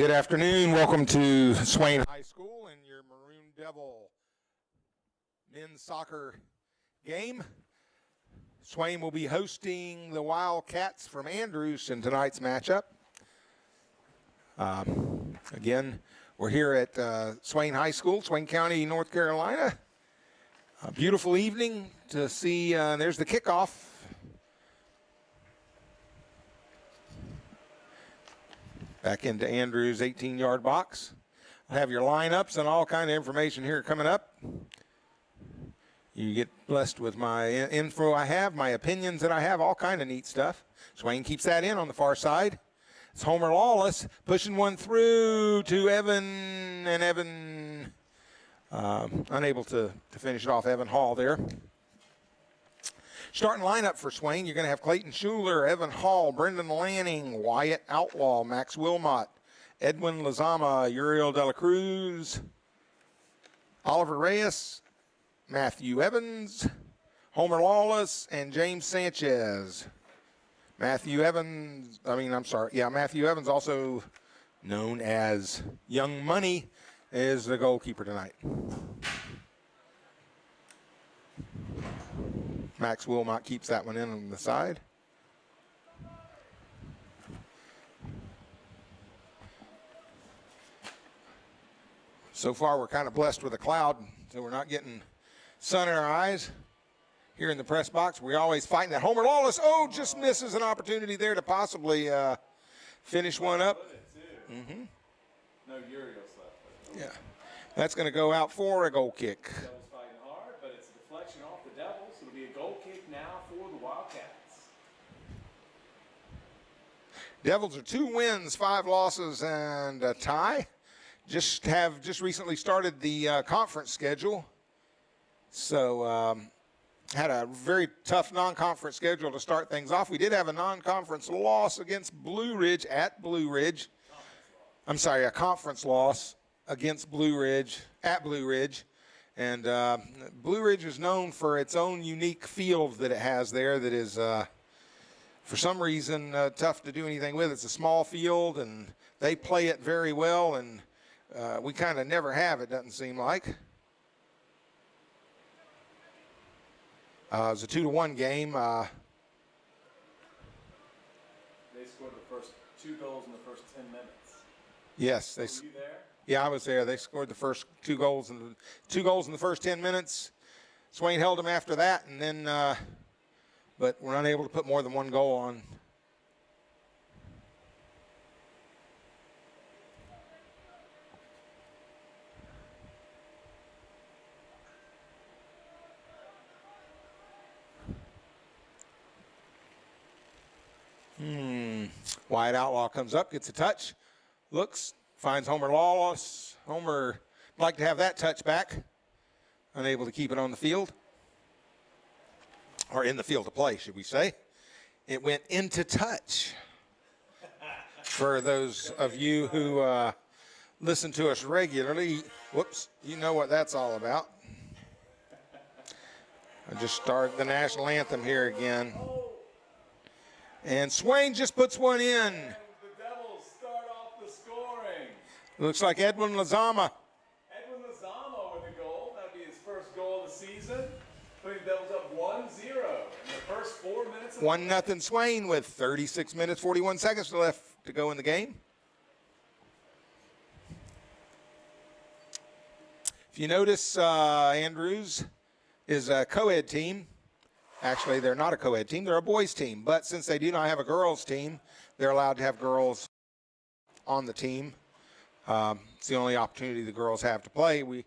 Good afternoon. Welcome to Swain High School and your Maroon Devil men's soccer game. Swain will be hosting the Wildcats from Andrews in tonight's matchup. Again, we're here at Swain High School, Swain County, North Carolina. A beautiful evening to see. There's the kickoff. Back into Andrews' 18-yard box. I have your lineups and all kind of information here coming up. You get blessed with my info I have, my opinions that I have, all kind of neat stuff. Swain keeps that in on the far side. It's Homer Lawless pushing one through to Evan, and Evan unable to finish it off. Evan Hall there. Starting lineup for Swain, you're going to have Clayton Schuler, Evan Hall, Brendan Lanning, Wyatt Outlaw, Max Wilmot, Edwin Lazama, Uriel De La Cruz, Oliver Reyes, Matthew Evans, Homer Lawless, and James Sanchez. Matthew Evans, also known as Young Money, is the goalkeeper tonight. Max Wilmot keeps that one in on the side. So far, we're kind of blessed with a cloud, so we're not getting sun in our eyes. Here in the press box, we're always fighting that. Homer Lawless, just misses an opportunity there to possibly finish one up. Mm-hmm. No, Uriel's left. Yeah, that's going to go out for a goal kick. Devils fighting hard, but it's a deflection off the Devils. It'll be a goal kick now for the Wildcats. Devils are 2 wins, 5 losses, and a tie. Just recently started the conference schedule. So had a very tough non-conference schedule to start things off. We did have a non-conference loss against Blue Ridge at Blue Ridge. I'm sorry, a conference loss against Blue Ridge at Blue Ridge. And Blue Ridge is known for its own unique field that it has there that is, for some reason, tough to do anything with. It's a small field, and they play it very well, and we kind of never have, it doesn't seem like. It was a 2-1 game. They scored the first 2 goals in the first 10 minutes. Yes. Were you there? Yeah, I was there. They scored the first 2 goals in the first 10 minutes. Swain held them after that, and then, but we're unable to put more than 1 goal on. Wyatt Outlaw comes up, gets a touch, looks, finds Homer Lawless. Homer would like to have that touch back. Unable to keep it on the field. Or in the field of play, should we say. It went into touch. For those of you who listen to us regularly, whoops, you know what that's all about. I just started the national anthem here again. And Swain just puts one in. And the Devils start off the scoring. Looks like Edwin Lazama. Edwin Lazama with the goal. That'll be his first goal of the season. Putting the Devils up 1-0 in the first 4 minutes. 1-0 Swain with 36 minutes, 41 seconds left to go in the game. If you notice, Andrews is a co-ed team. Actually, they're not a co-ed team. They're a boys' team. But since they do not have a girls' team, they're allowed to have girls on the team. It's the only opportunity the girls have to play. We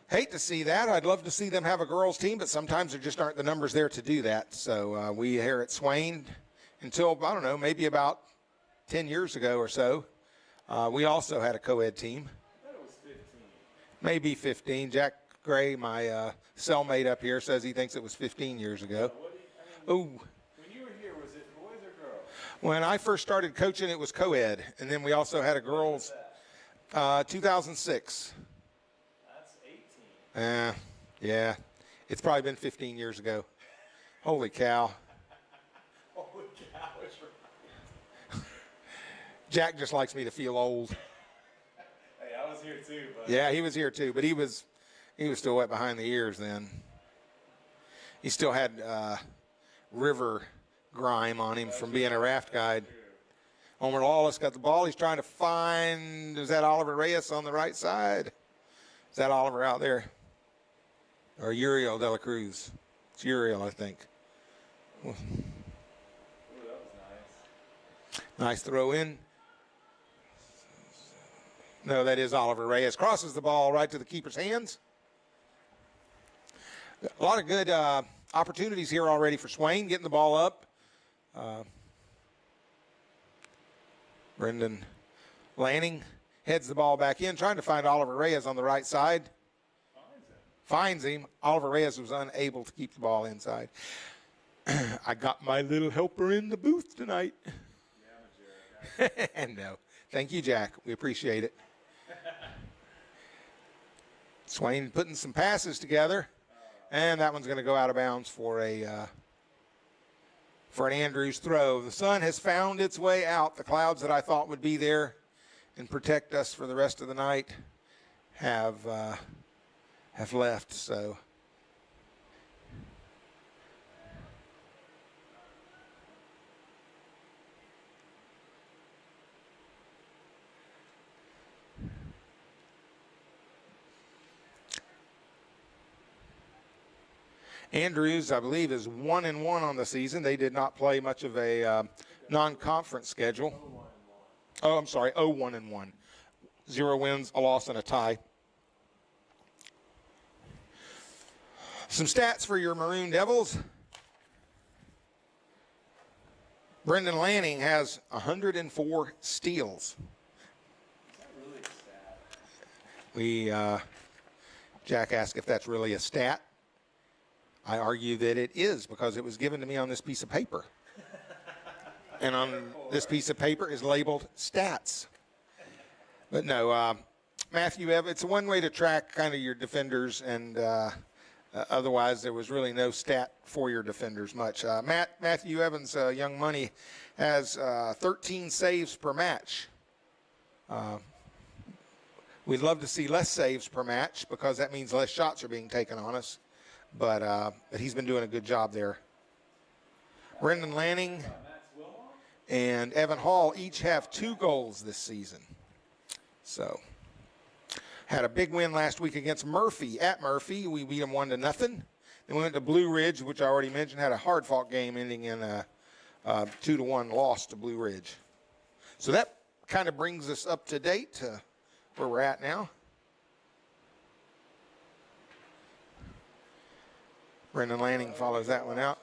hate to see that. I'd love to see them have a girls' team, but sometimes there just aren't the numbers there to do that. So we here at Swain, until, I don't know, maybe about 10 years ago or so, we also had a co-ed team. I thought it was 15. Maybe 15. Jack Gray, my cellmate up here, says he thinks it was 15 years ago. When you were here, was it boys or girls? When I first started coaching, it was co-ed, and then we also had a girls. 2006. That's 18. Yeah, it's probably been 15 years ago. Holy cow! Holy cow! It's right. Jack just likes me to feel old. Hey, I was here too, but Yeah, he was here too, but he was still wet behind the ears then. He still had river grime on him from being a raft guide. Homer Lawless got the ball. He's trying to find, is that Oliver Reyes on the right side? Is that Oliver out there? Or Uriel de la Cruz? It's Uriel, I think. Ooh, that was nice. Nice throw in. No, that is Oliver Reyes. Crosses the ball right to the keeper's hands. A lot of good opportunities here already for Swain, getting the ball up. Brendan Lanning heads the ball back in, trying to find Oliver Reyes on the right side. Finds him. Oliver Reyes was unable to keep the ball inside. I got my little helper in the booth tonight. Yeah, I'm a jerk. And no. Thank you, Jack. We appreciate it. Swain putting some passes together. And that one's going to go out of bounds for an Andrews throw. The sun has found its way out. The clouds that I thought would be there and protect us for the rest of the night have left. So Andrews, I believe, is 1-1 on the season. They did not play much of a non-conference schedule. Oh, I'm sorry, 0-1-1. 0 wins, a loss, and a tie. Some stats for your Maroon Devils. Brendan Lanning has 104 steals. Is that really a stat? Jack asked if that's really a stat. I argue that it is because it was given to me on this piece of paper. And on this piece of paper is labeled stats. But no, Matthew Evans, it's one way to track kind of your defenders, and otherwise there was really no stat for your defenders much. Matthew Evans, Young Money, has 13 saves per match. We'd love to see less saves per match because that means less shots are being taken on us. But he's been doing a good job there. Brendan Lanning and Evan Hall each have 2 goals this season. So, had a big win last week against Murphy. At Murphy, we beat them 1-0. Then we went to Blue Ridge, which I already mentioned, had a hard-fought game ending in a 2-1 loss to Blue Ridge. So that kind of brings us up to date to where we're at now. Brendan Lanning follows that one out.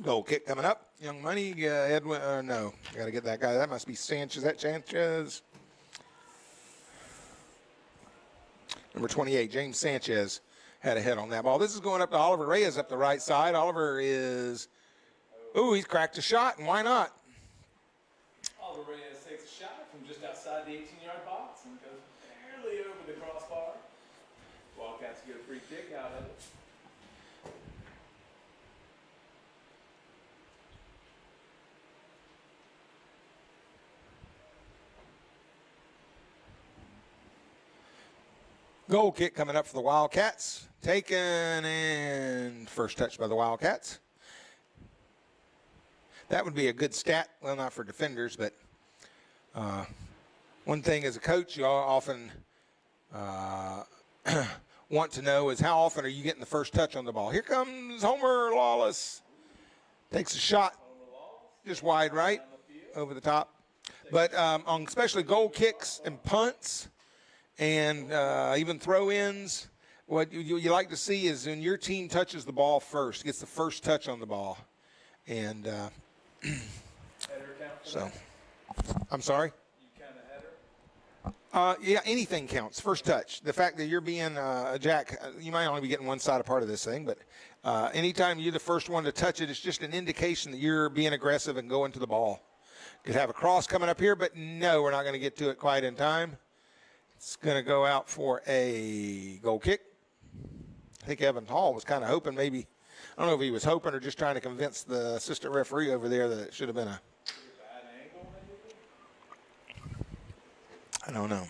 Goal kick coming up. Young Money, Edwin, no, got to get that guy. That must be Sanchez. Is that Sanchez? Number 28, James Sanchez had a hit on that ball. This is going up to Oliver Reyes up the right side. Oliver is... Ooh, he's cracked a shot, and why not? Oliver Reyes takes a shot from just outside the 18-yard box and goes barely over the crossbar. Wildcats get a free kick out of it. Goal kick coming up for the Wildcats. Taken and first touch by the Wildcats. That would be a good stat. Well, not for defenders, but one thing as a coach you often want to know is how often are you getting the first touch on the ball. Here comes Homer Lawless. Takes a shot just wide right over the top. But on especially goal kicks and punts and even throw-ins, what you like to see is when your team touches the ball first, gets the first touch on the ball. And so, I'm sorry? You count a header? Yeah, anything counts. First touch. The fact that you're being Jack, you might only be getting one side of part of this thing, but anytime you're the first one to touch it, it's just an indication that you're being aggressive and going to the ball. Could have a cross coming up here, but no, we're not going to get to it quite in time. It's going to go out for a goal kick. I think Evan Hall was kind of hoping maybe, I don't know if he was hoping or just trying to convince the assistant referee over there that it should have been a. Bad angle, maybe? I don't know.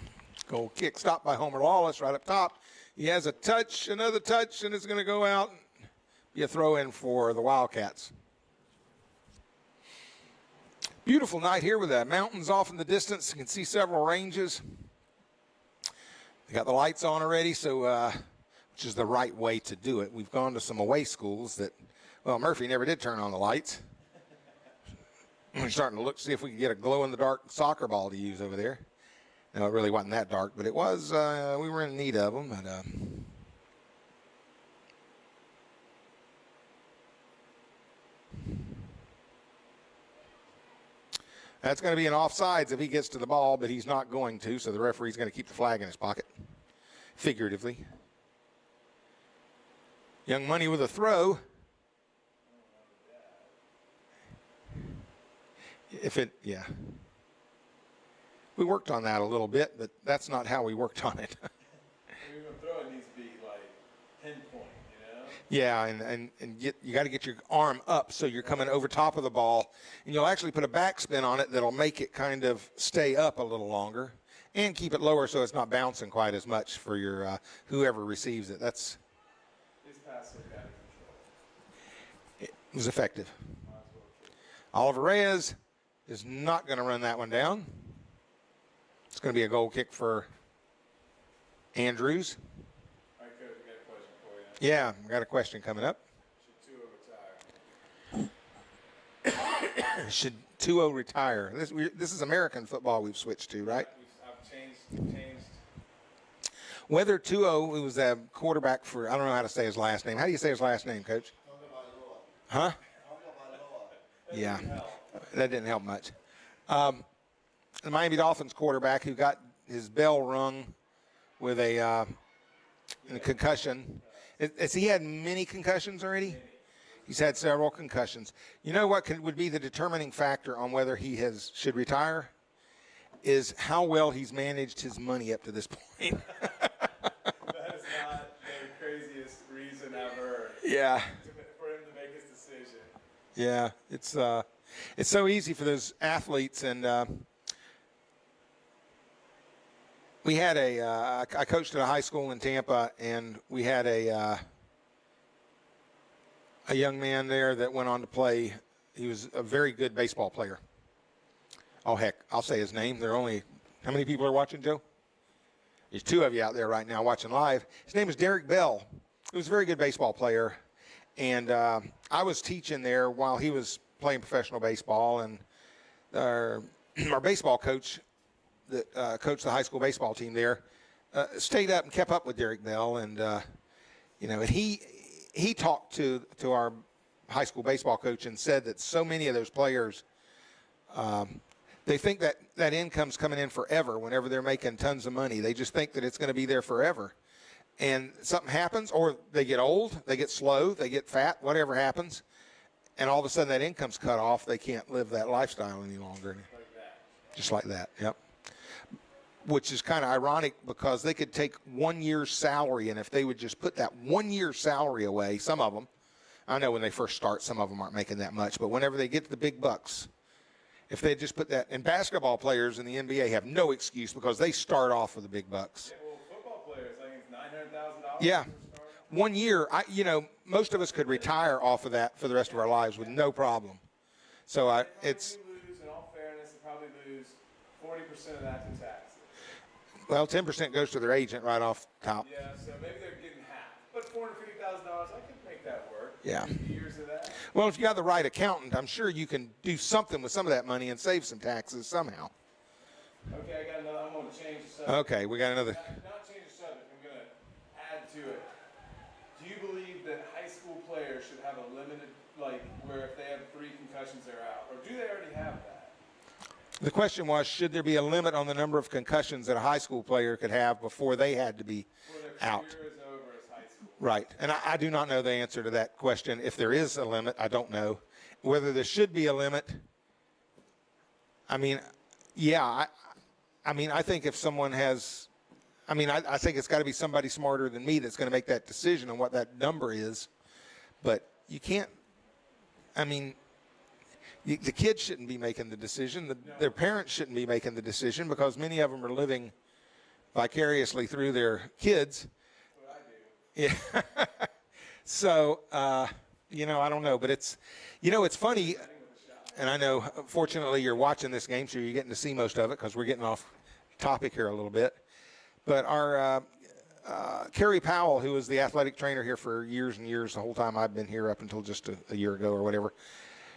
Goal kick stopped by Homer Lawless right up top. He has a touch, another touch, and it's going to go out and be a throw in for the Wildcats. Beautiful night here with the mountains off in the distance. You can see several ranges. They got the lights on already, so which is the right way to do it. We've gone to some away schools that, well, Murphy never did turn on the lights. We're starting to look, see if we can get a glow-in-the-dark soccer ball to use over there. No, it really wasn't that dark, but it was, we were in need of them. But, that's going to be an offsides if he gets to the ball, but he's not going to, so the referee's going to keep the flag in his pocket, figuratively. Young Money with a throw. Yeah. We worked on that a little bit, but that's not how we worked on it. Even throwing needs to be like pinpoint, you know? Yeah, and you got to get your arm up so you're coming over top of the ball, and you'll actually put a backspin on it that'll make it kind of stay up a little longer and keep it lower so it's not bouncing quite as much for your whoever receives it. This pass looked out of control. It was effective. Oliver Reyes is not going to run that one down. It's going to be a goal kick for Andrews. All right, Coach, we got a question for you. Yeah, we got a question coming up. Should 2-0 retire? Should 2-0 retire? This is American football we've switched to, right? I've changed. Whether 2-0, it was a quarterback for, I don't know how to say his last name. How do you say his last name, Coach? Huh? Yeah, that didn't help much. The Miami Dolphins quarterback who got his bell rung with a concussion. Has he had many concussions already? He's had several concussions. You know what would be the determining factor on whether he should retire? Is how well he's managed his money up to this point. That is not the craziest reason I've heard. Yeah. For him to make his decision. Yeah, it's so easy for those athletes, and we had I coached at a high school in Tampa, and we had a young man there that went on to play. He was a very good baseball player. Oh, heck, I'll say his name. How many people are watching, Joe? There's two of you out there right now watching live. His name is Derek Bell. He was a very good baseball player. And I was teaching there while he was playing professional baseball. And our baseball coach that coached the high school baseball team there stayed up and kept up with Derek Bell. And, and he talked to our high school baseball coach and said that so many of those players, they think that income's coming in forever whenever they're making tons of money. They just think that it's going to be there forever. And something happens, or they get old, they get slow, they get fat, whatever happens, and all of a sudden that income's cut off. They can't live that lifestyle any longer. Like that. Just like that, yep. Which is kind of ironic because they could take 1 year's salary, and if they would just put that 1 year's salary away, some of them, I know when they first start, some of them aren't making that much, but whenever they get to the big bucks, if they just put that, and basketball players in the NBA have no excuse because they start off with the big bucks. Yeah, well, football players, I think it's $900,000. Yeah. 1 year, most of us could retire off of that for the rest of our lives with no problem. So it's. Lose, in all fairness, they probably lose 40% of that to taxes. Well, 10% goes to their agent right off top. Yeah, so maybe they're getting half. But $450,000, I could make that work. Yeah. 50 years of that. Well, if you got the right accountant, I'm sure you can do something with some of that money and save some taxes somehow. Okay, I got another. I'm going to change the subject. Okay, we got another. Not change the subject. I'm going to add to it. Do you believe that high school players should have a limited, where if they have 3 concussions, they're out? Or do they already have that? The question was, should there be a limit on the number of concussions that a high school player could have before they had to be out? Before their career is over as high school. Right. And I do not know the answer to that question. If there is a limit, I don't know. Whether there should be a limit, I mean, yeah. I think if someone has I mean, I think it's got to be somebody smarter than me that's going to make that decision on what that number is. But you can't, I mean, the kids shouldn't be making the decision. Their parents shouldn't be making the decision because many of them are living vicariously through their kids. That's what I do. Yeah. So, you know, I don't know. But it's, you know, it's funny. And I know, fortunately, you're watching this game, so you're getting to see most of it because we're getting off topic here a little bit. But our Carrie Powell, who was the athletic trainer here for years and years, the whole time I've been here up until just a year ago or whatever,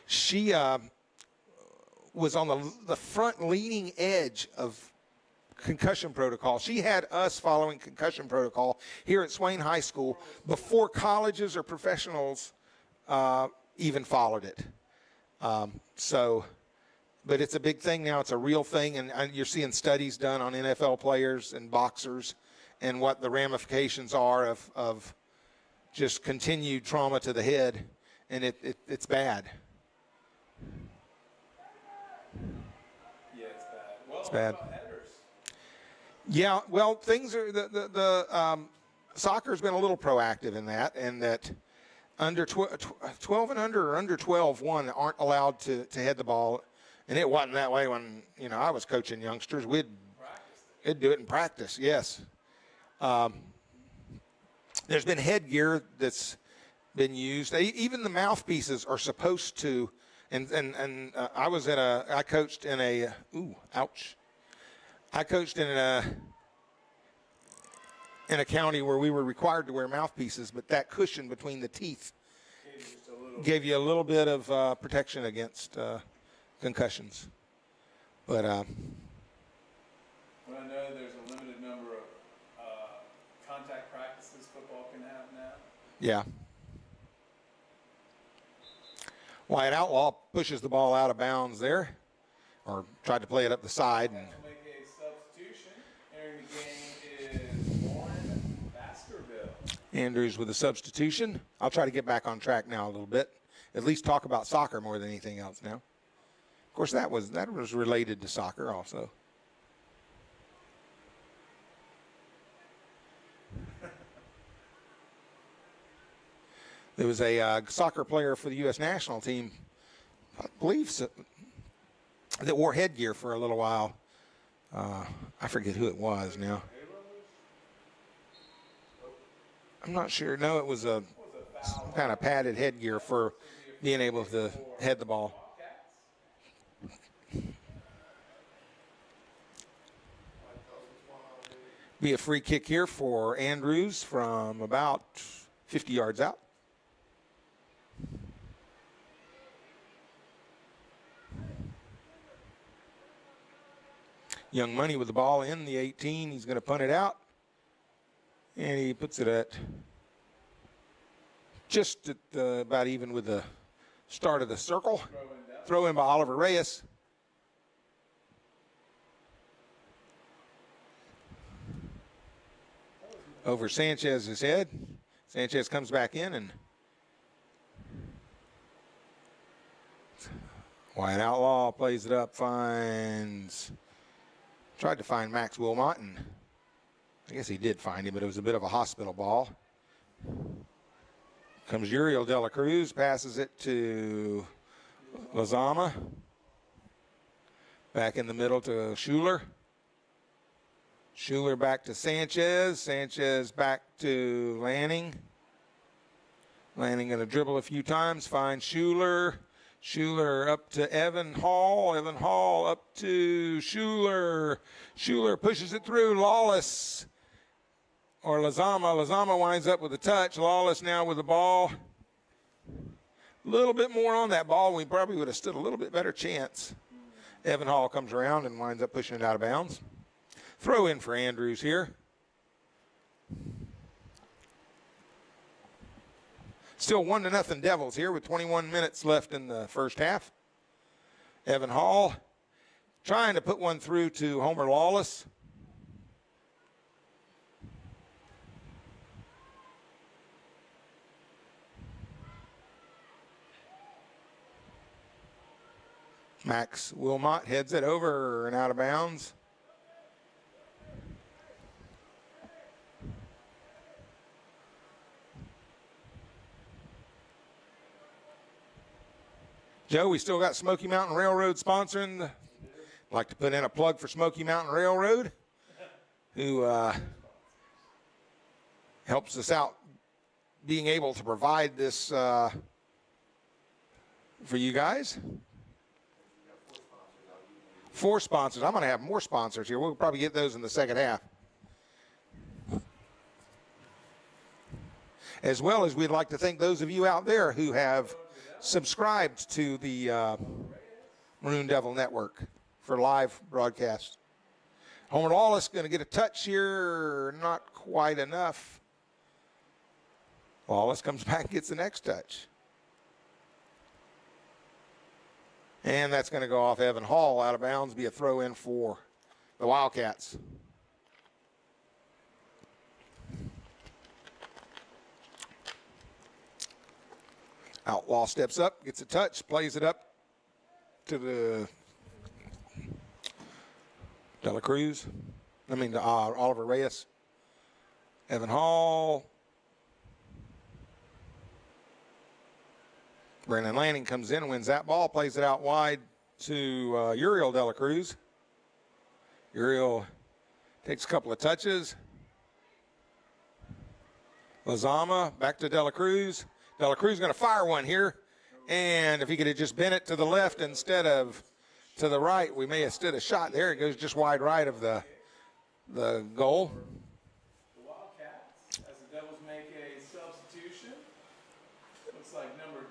she was on the front leading edge of concussion protocol. She had us following concussion protocol here at Swain High School before colleges or professionals even followed it. But it's a big thing now. It's a real thing, and you're seeing studies done on NFL players and boxers and what the ramifications are of just continued trauma to the head, and it's bad. Yeah, it's bad. Well, It's bad. what about headers? Yeah, well, things are the soccer's been a little proactive in that, and that under 12 and under or under 12-1 aren't allowed to head the ball, and it wasn't that way when I was coaching youngsters. We'd do it in practice. Yes. There's been headgear that's been used. Even the mouthpieces are supposed to. And I coached in a I coached in a county where we were required to wear mouthpieces, but that cushion between the teeth gave you a little bit of protection against concussions. But Well, I know there's a limited number of contact practices football can have now. yeah. Wyatt Outlaw pushes the ball out of bounds there, or tried to play it up the side. And To make a substitution, entering the game is Maroon Baskerville. Andrews with a substitution. I'll try to get back on track now a little bit. At least talk about soccer more than anything else now. Of course, that was related to soccer also. There was a soccer player for the U.S. national team, I believe, that wore headgear for a little while. I forget who it was now. I'm not sure. No, it was some kind of padded headgear for being able to head the ball. Be a free kick here for Andrews from about 50 yards out. Young Money with the ball in the 18. He's going to punt it out. And he puts it at just at about even with the start of the circle. Throw in by Oliver Reyes. Over Sanchez's head. Sanchez comes back in, and Wyatt Outlaw plays it up, tried to find Max Wilmot, and I guess he did find him, but it was a bit of a hospital ball. Comes Uriel De La Cruz, passes it to Lazama. Back in the middle to Schuler. Schuler back to Sanchez. Sanchez back to Lanning. Lanning going to dribble a few times, finds Schuler. Schuler up to Evan Hall. Evan Hall up to Schuler. Schuler pushes it through. Lawless or Lazama. Lazama winds up with a touch. Lawless now with the ball. A little bit more on that ball. We probably would have stood a little bit better chance. Evan Hall comes around and winds up pushing it out of bounds. Throw in for Andrews here. Still 1-0 Devils here with 21 minutes left in the first half. Evan Hall trying to put one through to Homer Lawless. Max Wilmot heads it over and out of bounds. Joe, we still got Smoky Mountain Railroad sponsoring. I'd like to put in a plug for Smoky Mountain Railroad, who helps us out being able to provide this for you guys. 4 sponsors. I'm going to have more sponsors here. We'll probably get those in the second half. As well as we'd like to thank those of you out there who have subscribed to the Maroon Devil Network for live broadcast. Homer Lawless going to get a touch here. Not quite enough. Lawless comes back and gets the next touch. And that's going to go off Evan Hall out of bounds, be a throw in for the Wildcats. Outlaw steps up, gets a touch, plays it up to the De La Cruz. To Oliver Reyes. Evan Hall. Brandon Lanning comes in, wins that ball, plays it out wide to Uriel De La Cruz. Uriel takes a couple of touches. Lazama back to De La Cruz. De La Cruz going to fire one here. And if he could have just bent it to the left instead of to the right, we may have stood a shot there. It goes just wide right of the goal. The Wildcats, as the Devils make a substitution. Looks like number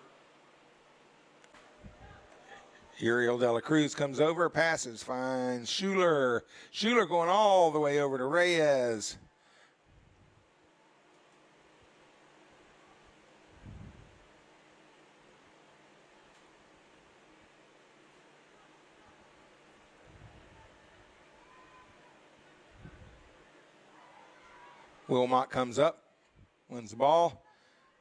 Uriel De La Cruz comes over, passes, finds Schuler. Schuler going all the way over to Reyes. Wilmot comes up, wins the ball.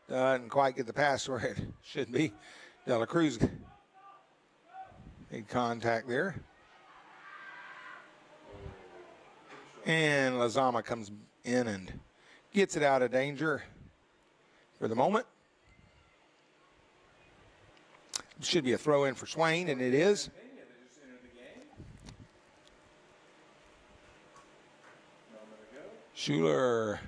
Doesn't quite get the pass where it should be. De La Cruz made contact there. And Lazama comes in and gets it out of danger for the moment. It should be a throw in for Swain, and it is. Schuler.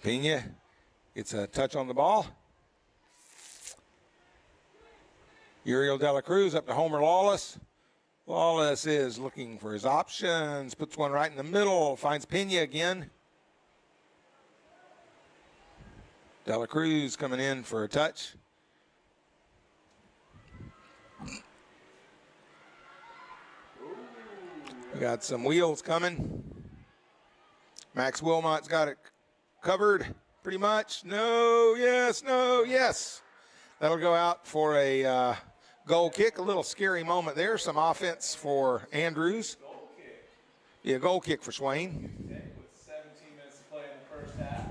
Pena gets a touch on the ball. Uriel De La Cruz up to Homer Lawless. Lawless is looking for his options, puts one right in the middle, finds Pena again. De La Cruz coming in for a touch. We got some wheels coming. Max Wilmot's got it covered pretty much. No, yes, no, yes. That'll go out for a goal kick. A little scary moment there. Some offense for Andrews. goal kick. Yeah, goal kick for Swain. Okay, with 17 minutes to play in the first half.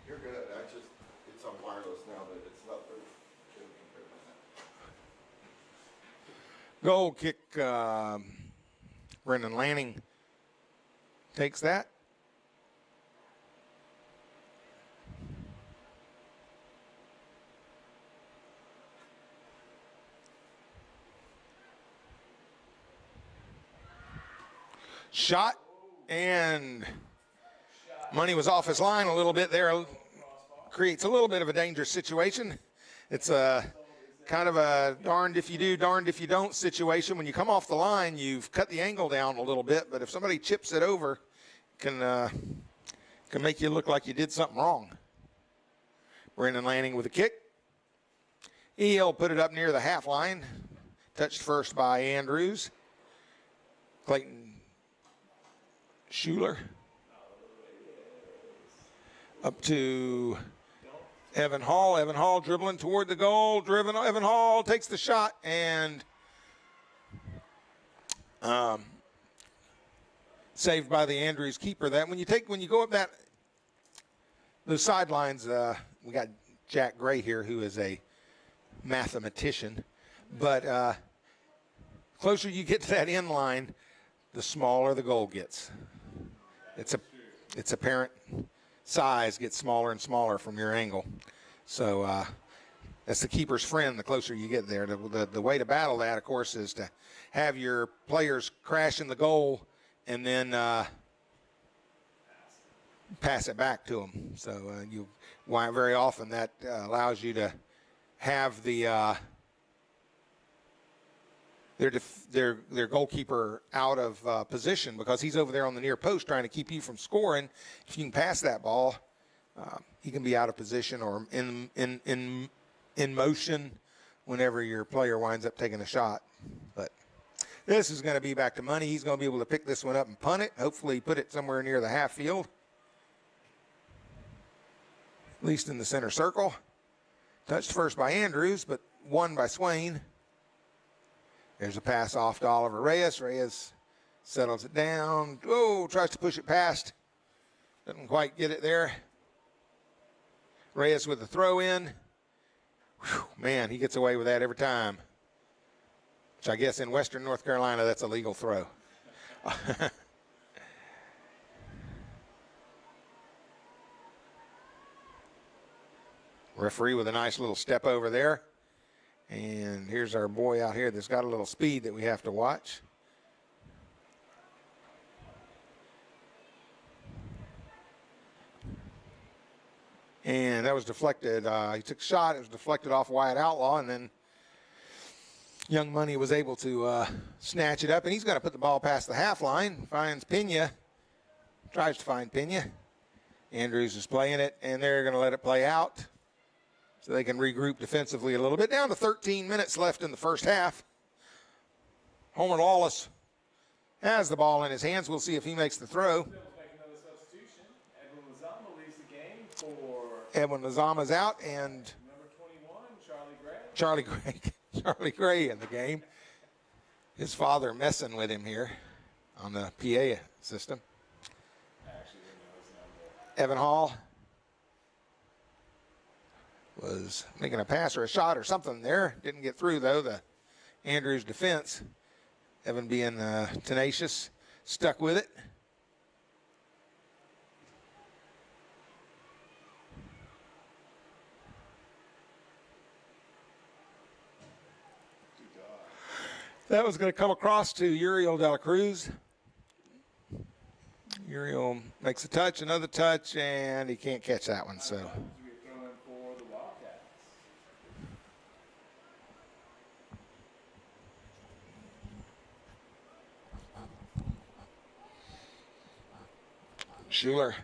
You're good at that. Just it's on wireless now, but it's not very good compared to that. Goal kick. Brendan Lanning takes that. Shot, and money was off his line a little bit there. Creates a little bit of a dangerous situation. It's a kind of a darned if you do, darned if you don't situation. When you come off the line, you've cut the angle down a little bit, but if somebody chips it over, can make you look like you did something wrong. Brendan Lanning with a kick. He'll put it up near the half line. Touched first by Andrews. Clayton Schuler. Up to Evan Hall. Evan Hall dribbling toward the goal. Evan Hall takes the shot and saved by the Andrews keeper. That when you go up those sidelines, we got Jack Gray here, who is a mathematician. But closer you get to that end line, the smaller the goal gets. It's apparent size gets smaller and smaller from your angle. So that's the keeper's friend the closer you get there. The way to battle that, of course, is to have your players crash in the goal and then pass it back to them. So very often that allows you to have their goalkeeper out of position because he's over there on the near post trying to keep you from scoring. If you can pass that ball, he can be out of position or in motion whenever your player winds up taking a shot. But this is going to be back to money. He's going to be able to pick this one up and punt it. Hopefully put it somewhere near the half field, at least in the center circle. Touched first by Andrews, but won by Swain. There's a pass off to Oliver Reyes. Reyes settles it down. Oh, tries to push it past. Doesn't quite get it there. Reyes with the throw in. Whew, man, he gets away with that every time. Which I guess in Western North Carolina, that's a legal throw. Referee with a nice little step over there. And here's our boy out here that's got a little speed that we have to watch. And that was deflected. He took a shot. It was deflected off Wyatt Outlaw. And then Young Money was able to snatch it up. And he's going to put the ball past the half line. Finds Pena. Tries to find Pena. Andrews is playing it. And they're going to let it play out, so they can regroup defensively a little bit. Down to 13 minutes left in the first half. Homer Lawless has the ball in his hands. We'll see if he makes the throw. Make another substitution. Edwin Lazama leaves the game for Edwin Lazama's out, and number 21, Charlie Gray. Charlie Gray in the game. His father messing with him here on the PA system. Actually, didn't know his number. Evan Hall was making a pass or a shot or something there. Didn't get through, though, the Andrews defense. Evan being tenacious, stuck with it. That was going to come across to Uriel De La Cruz. Uriel makes a touch, another touch, and he can't catch that one, so. Schuler.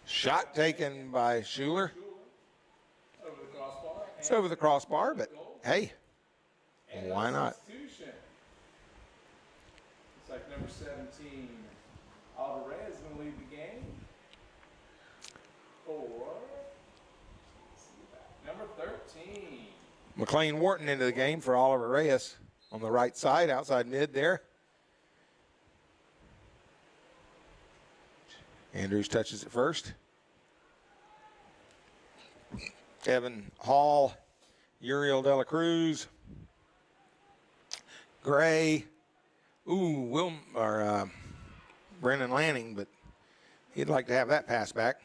Shot taken by Schuler. Over the crossbar. It's over the crossbar, but hey, why not? Substitution. Looks like number 17, Oliver Reyes, is going to lead the game. For number 13. McLean Wharton into the game for Oliver Reyes on the right side, outside mid there. Andrews touches it first. Evan Hall, Uriel De La Cruz, Gray. Brennan Lanning, but he'd like to have that pass back.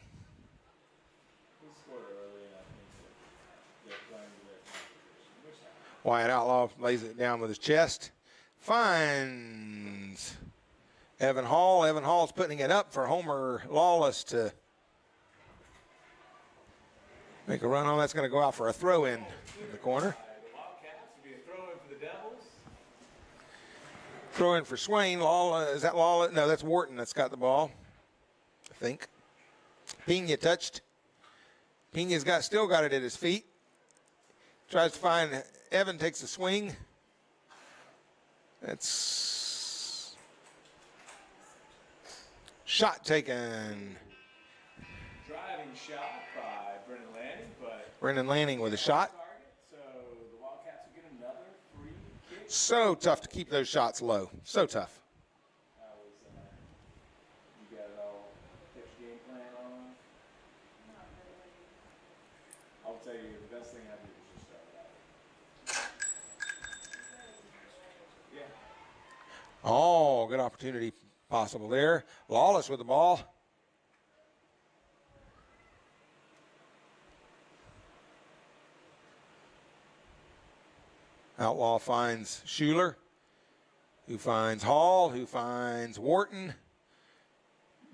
Wyatt Outlaw lays it down with his chest. Finds Evan Hall. Evan Hall's putting it up for Homer Lawless to make a run on. That's going to go out for a throw-in the corner. The Wildcats will be a throw-in for the Devils. Throw in for Swain. Lawless, is that Lawless? No, that's Wharton that's got the ball, I think. Pena touched. Pena's still got it at his feet. Tries to find Evan, takes a swing. That's shot taken. Driving shot by Brennan Lanning, but Brendan Lanning with a shot. target. So tough to keep those shots low. So tough. How was you got it all? Get your game plan on? I'll tell you, the best thing I do is just start out. Yeah. Oh, good opportunity possible there. Lawless with the ball. Outlaw finds Schuler, who finds Hall, who finds Wharton.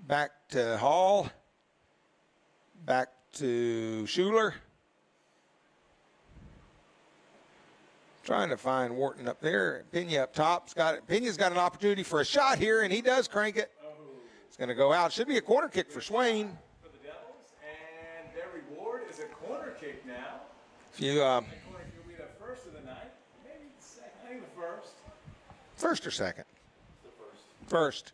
Back to Hall. Back to Schuler. Trying to find Wharton up there. Pena up top. Pena's got an opportunity for a shot here, and he does crank it. It's going to go out. Should be a corner kick for Swain. For the Devils, and their reward is a corner kick now. If you That corner kick will be the first of the night. Maybe the second. I think the first. first or second? The first. First.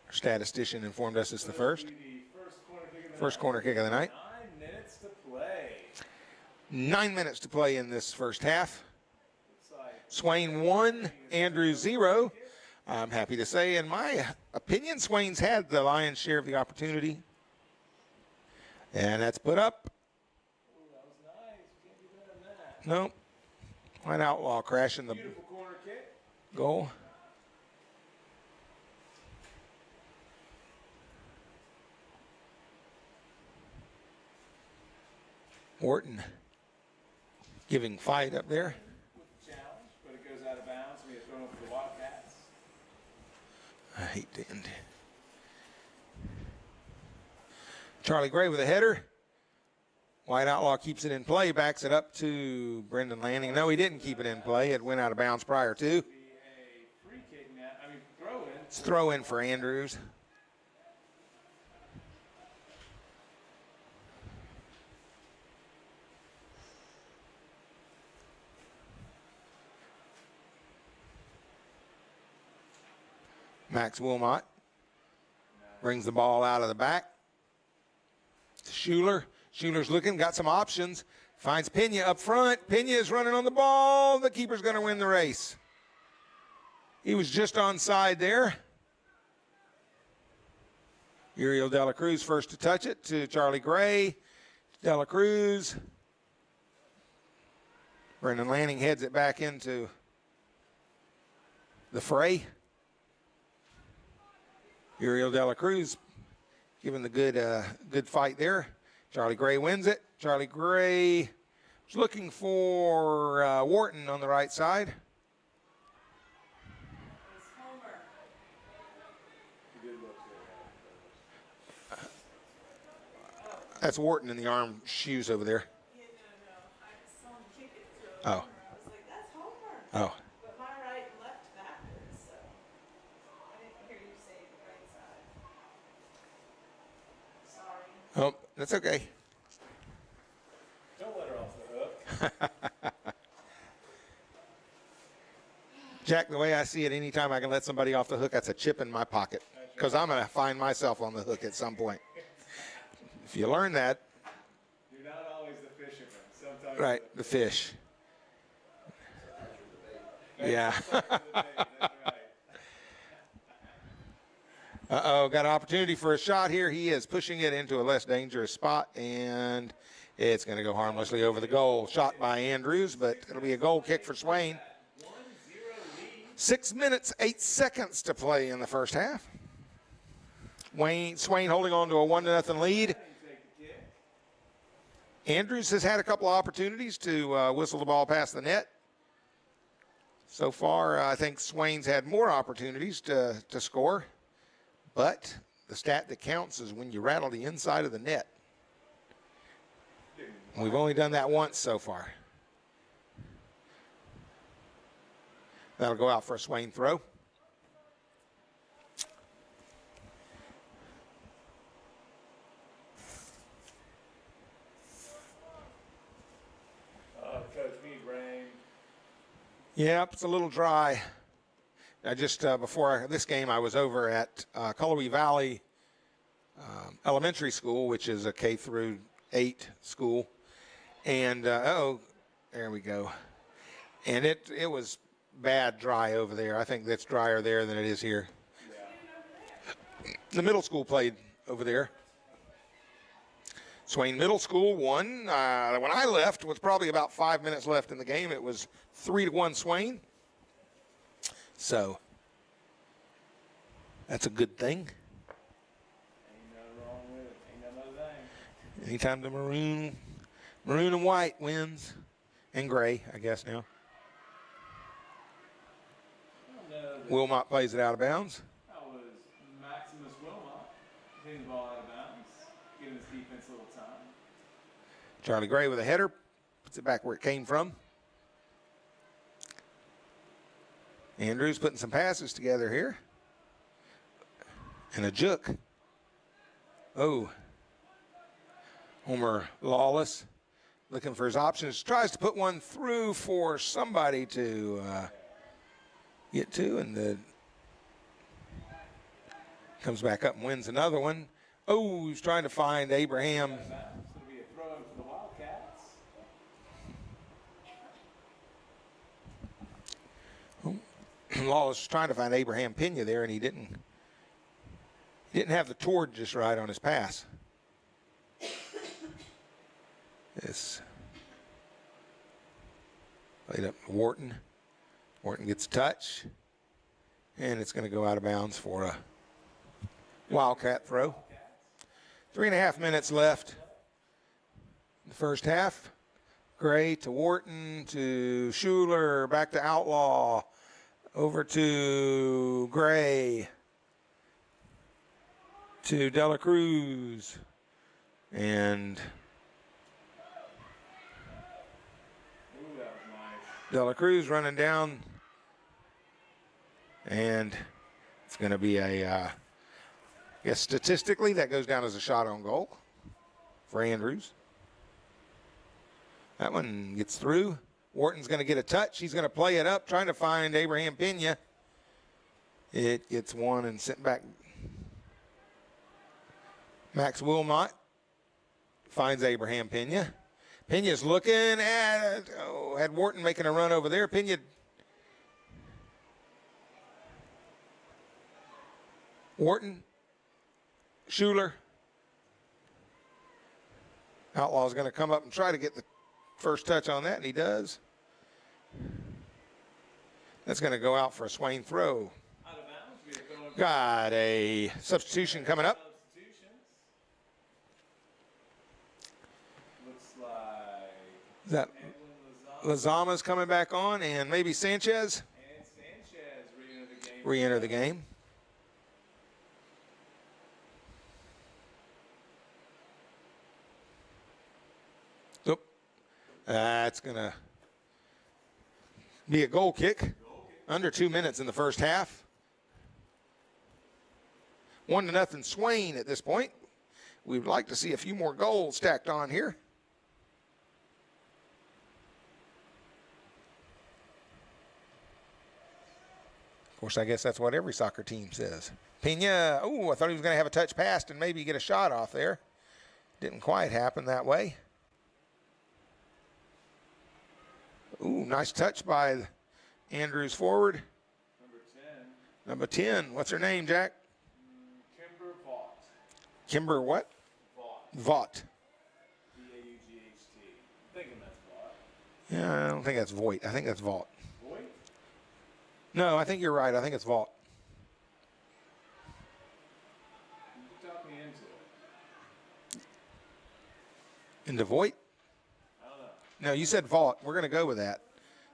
Our statistician informed us it's the first. It'll be the first corner kick of the First night. corner kick of the night. 9 minutes to play. 9 minutes to play in this first half. Looks like Swain 1, Andrews 0. I'm happy to say, in my opinion, Swain's had the lion's share of the opportunity. And that's put up. Ooh, that was nice. Can't do better than that. Nope. White Outlaw crashing the Beautiful corner kick. goal. Wharton giving fight up there. With the challenge, but it goes out of bounds. We have thrown for the Wildcats. I hate to end. Charlie Gray with a header. White Outlaw keeps it in play, backs it up to Brendan Lanning. No, he didn't keep it in play. It went out of bounds prior to. Be a free kick now. I mean, throw in. It's throw in for Andrews. Max Wilmot brings the ball out of the back. Schuler. Schuler's looking, got some options. Finds Pena up front. Pena is running on the ball. The keeper's going to win the race. He was just onside there. Uriel De La Cruz first to touch it to Charlie Gray. De La Cruz. Brendan Lanning heads it back into the fray. Uriel De La Cruz giving the good fight there. Charlie Gray wins it. Charlie Gray was looking for Wharton on the right side. That's Wharton in the arm shoes over there. Yeah, no. I saw him kick it to Homer. I was like, that's Homer. Oh. But my right and left backwards, so I didn't hear you say the right side. Sorry. Oh, that's okay. Don't let her off the hook. Jack, the way I see it, anytime I can let somebody off the hook, that's a chip in my pocket. Because I'm going to find myself on the hook at some point. If you learn that, You're not always the fisherman. Sometimes right, the fish. Yeah. That's right. Uh-oh, got an opportunity for a shot here. He is pushing it into a less dangerous spot, and it's going to go harmlessly over the goal. Shot by Andrews, but it'll be a goal kick for Swain. 1-0 lead. 6 minutes, 8 seconds to play in the first half. Swain holding on to a 1-0 lead. Take the kick. Andrews has had a couple of opportunities to whistle the ball past the net. So far, I think Swain's had more opportunities to score. But the stat that counts is when you rattle the inside of the net. We've only done that once so far. That'll go out for a Swain throw. Coach, we need rain. Yep, it's a little dry. I just before this game, I was over at Cullowhee Valley Elementary School, which is a K through 8 school, and there we go. And it was bad dry over there. I think that's drier there than it is here. The middle school played over there. Swain Middle School won. When I left, with probably about 5 minutes left in the game, it was 3-1 Swain. So that's a good thing. Ain't nothing wrong with it. Ain't nothing thing. Anytime the maroon and white wins, and gray, I guess now. Wilmot plays it out of bounds. That was Maximus Wilmot hitting the ball out of bounds, giving his defense a little time. Charlie Gray with a header, puts it back where it came from. Andrews putting some passes together here. And a juke. Oh. Homer Lawless looking for his options. Tries to put one through for somebody to get to, and comes back up and wins another one. Oh, he's trying to find Abraham. It's going to be a throw in for the Wildcats. Lawless was trying to find Abraham Pena there, and he didn't have the toward just right on his pass. This played up to Wharton. Wharton gets a touch, and it's going to go out of bounds for a Wildcat throw. 3.5 minutes left in the first half. Gray to Wharton to Schuler, back to Outlaw, over to Gray, to Dela Cruz, and Ooh, that was nice. Dela Cruz running down, and it's going to be I guess statistically that goes down as a shot on goal for Andrews. That one gets through. Wharton's going to get a touch. He's going to play it up, trying to find Abraham Pena. It gets one and sent back. Max Wilmot finds Abraham Pena. Pena's looking at, had Wharton making a run over there. Pena. Wharton. Schuler. Outlaw's going to come up and try to get the first touch on that, and he does. That's going to go out for a Swain throw. Out of bounds. We have going Got a substitution coming up. substitutions. Looks like Is that Edwin Lozano Lazama's coming back on, and maybe Sanchez and Sanchez re-enter the game. re-enter the game. So that's going to be a goal kick. Under 2 minutes in the first half. 1-0 Swain at this point. We'd like to see a few more goals stacked on here. Of course, I guess that's what every soccer team says. Pena, oh, I thought he was going to have a touch passed and maybe get a shot off there. Didn't quite happen that way. Ooh, nice touch by Andrews forward. Number 10, Number 10, what's her name, Jack? Kimber Vaught. Kimber what? Vaught. Vaught. V-A-U-G-H-T. I'm thinking that's Vaught. Yeah, I don't think that's Voigt. I think that's Vaught. Voight? No, I think you're right. I think it's Vaught. You talked me into it. Into Voigt? I don't know. No, you said Vaught. We're going to go with that.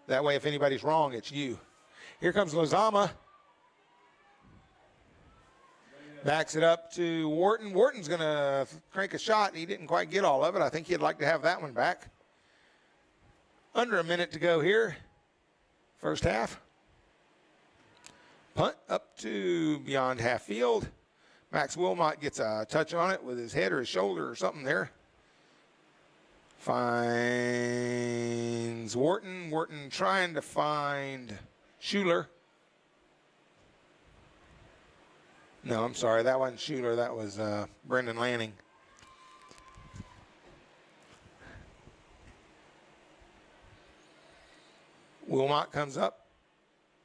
That way, if anybody's wrong, it's you. Here comes Lozama. Backs it up to Wharton. Wharton's going to crank a shot. He didn't quite get all of it. I think he'd like to have that one back. Under a minute to go here. First half. Punt up to beyond half field. Max Wilmot gets a touch on it with his head or his shoulder or something there. Finds Wharton. Wharton trying to find Schuler. No, I'm sorry. That wasn't Schuler. That was Brendan Lanning. Wilmot comes up,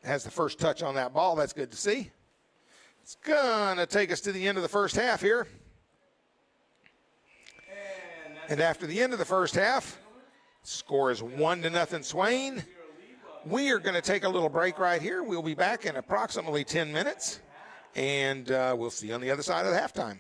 has the first touch on that ball. That's good to see. It's going to take us to the end of the first half here. And after the end of the first half, score is 1-0 Swain. We are going to take a little break right here. We'll be back in approximately 10 minutes, and we'll see you on the other side of the halftime.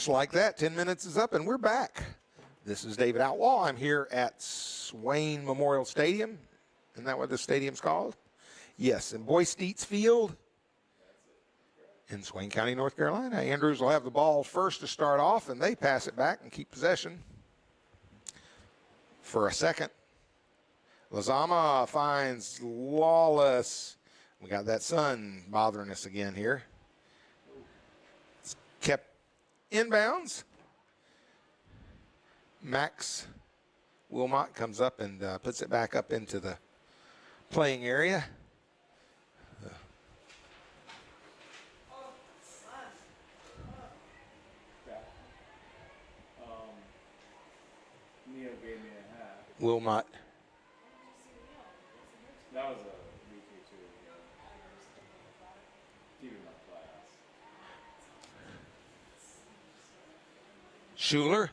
just like that, 10 minutes is up and we're back. This is David Outlaw. I'm here at Swain Memorial Stadium. Isn't that what the stadium's called? Yes, in Boyce Dietz Field in Swain County, North Carolina. Andrews will have the ball first to start off, and they pass it back and keep possession for a second. Lazama finds Lawless. We got that sun bothering us again here. It's kept inbounds. Max Wilmot comes up and puts it back up into the playing area. Neil gave me a half. Wilmot. That was a week or two ago. Even my class. Schuler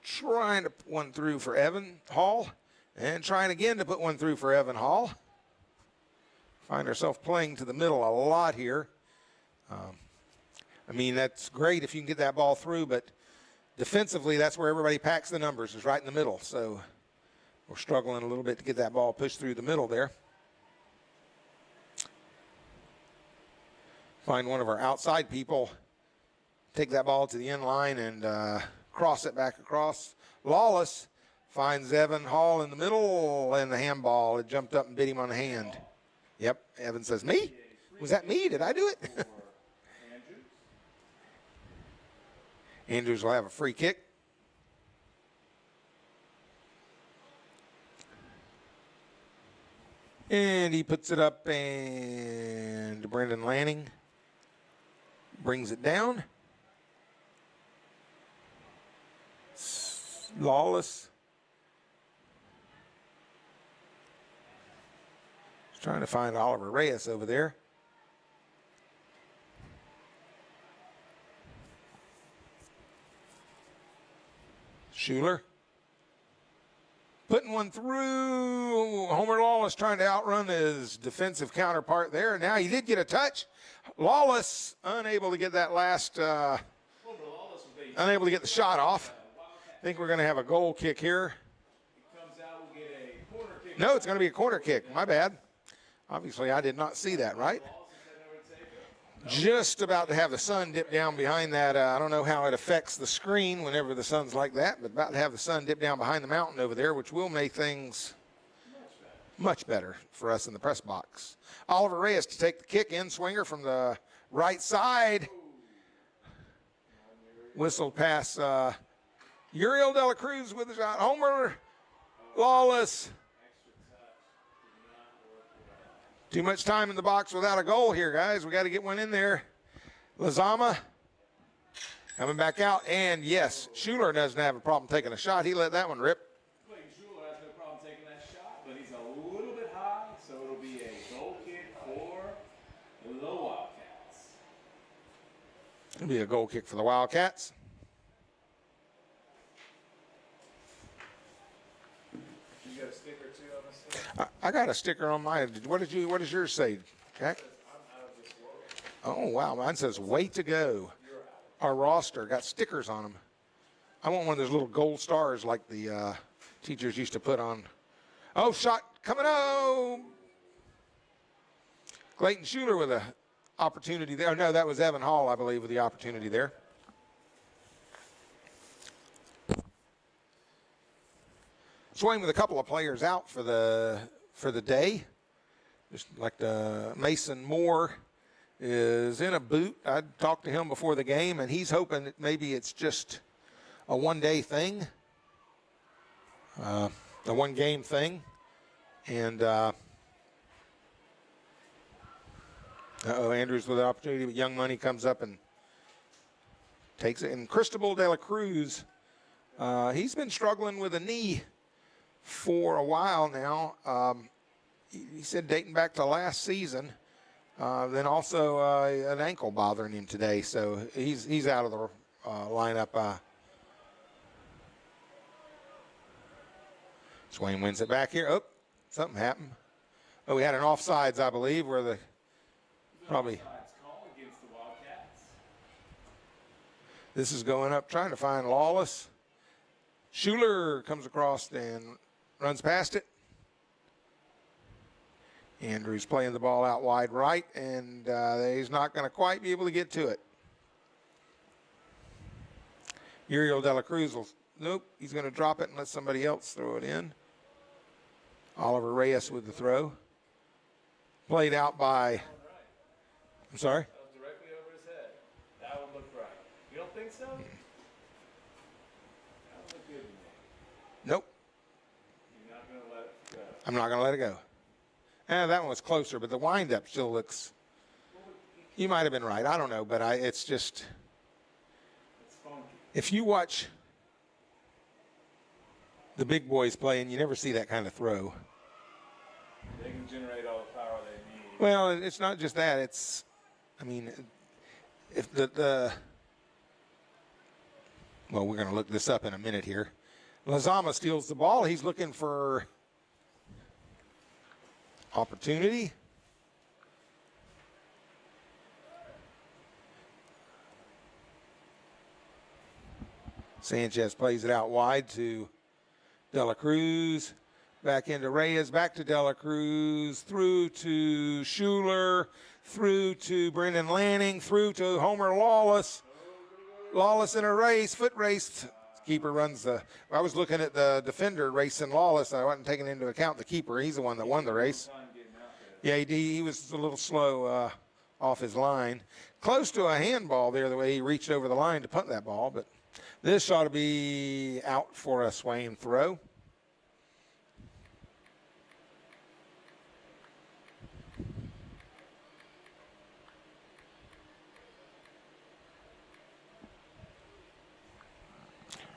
trying to put one through for Evan Hall and trying again to put one through for Evan Hall. Find ourselves playing to the middle a lot here. I mean, that's great if you can get that ball through, but defensively, that's where everybody packs the numbers, is right in the middle. So we're struggling a little bit to get that ball pushed through the middle there. Find one of our outside people, take that ball to the end line and cross it back across. Lawless finds Evan Hall in the middle and the handball. It jumped up and bit him on the hand. Yep, Evan says, me? Was that me? Did I do it? Andrews will have a free kick. And he puts it up, and Brendan Lanning brings it down. Lawless. He's trying to find Oliver Reyes over there. Schuler putting one through. Homer Lawless trying to outrun his defensive counterpart there. Now he did get a touch. Lawless unable to get that last, unable to get the shot off. I think we're going to have a goal kick here. No, it's going to be a corner kick. My bad. Obviously, I did not see that, right? Just about to have the sun dip down behind that. I don't know how it affects the screen whenever the sun's like that, but about to have the sun dip down behind the mountain over there, which will make things much better for us in the press box. Oliver Reyes to take the kick in, swinger from the right side. Whistled past Uriel De La Cruz with a shot. Homer Lawless. Too much time in the box without a goal here, guys. We got to get one in there. Lazama coming back out. And, yes, Schuler doesn't have a problem taking a shot. He let that one rip. Schuler has no problem taking that shot, but he's a little bit high, so it'll be a goal kick for the Wildcats. It'll be a goal kick for the Wildcats. You got a sticker too on this thing? I got a sticker on mine. What does yours say, Jack? Oh, wow. Mine says, way to go. Our roster got stickers on them. I want one of those little gold stars like the teachers used to put on. Oh, shot coming home. Clayton Schuler with an opportunity there. Oh, no, that was Evan Hall, I believe, with the opportunity there. Swain with a couple of players out for the day. Just like Mason Moore is in a boot. I talked to him before the game, and he's hoping that maybe it's just a one-day thing, a one-game thing. And Andrews with an opportunity, but Young Money comes up and takes it. And Cristobal De La Cruz, he's been struggling with a knee for a while now. He said dating back to last season. Then also an ankle bothering him today, so he's out of the lineup. Swain wins it back here. Oh, something happened. Oh, we had an offsides, I believe, where the probably. This is going up, trying to find Lawless. Schuler comes across and runs past it. Andrews playing the ball out wide right, and he's not going to quite be able to get to it. Uriel De La Cruz will, nope, he's going to drop it and let somebody else throw it in. Oliver Reyes with the throw. Played out by, I'm sorry? That was directly over his head. That one looked right. You don't think so? That one looked good to me. Nope, You're not going to let it go. I'm not going to let it go. That one was closer, but the windup still looks, you might have been right. I don't know, but it's just, It's funky. if you watch the big boys play and you never see that kind of throw. They can generate all the power they need. Well, it's not just that. It's, I mean, if the well, we're going to look this up in a minute here. Lazama steals the ball. He's looking for opportunity. Sanchez plays it out wide to De La Cruz. Back into Reyes, back to De La Cruz, through to Schuler, through to Brendan Lanning, through to Homer Lawless. Lawless in a race, foot race. Keeper runs the, I was looking at the defender racing Lawless. I wasn't taking into account the keeper. He's the one that won the race. Yeah, he was a little slow off his line. Close to a handball there, the way he reached over the line to punt that ball. But this ought to be out for a Swain throw.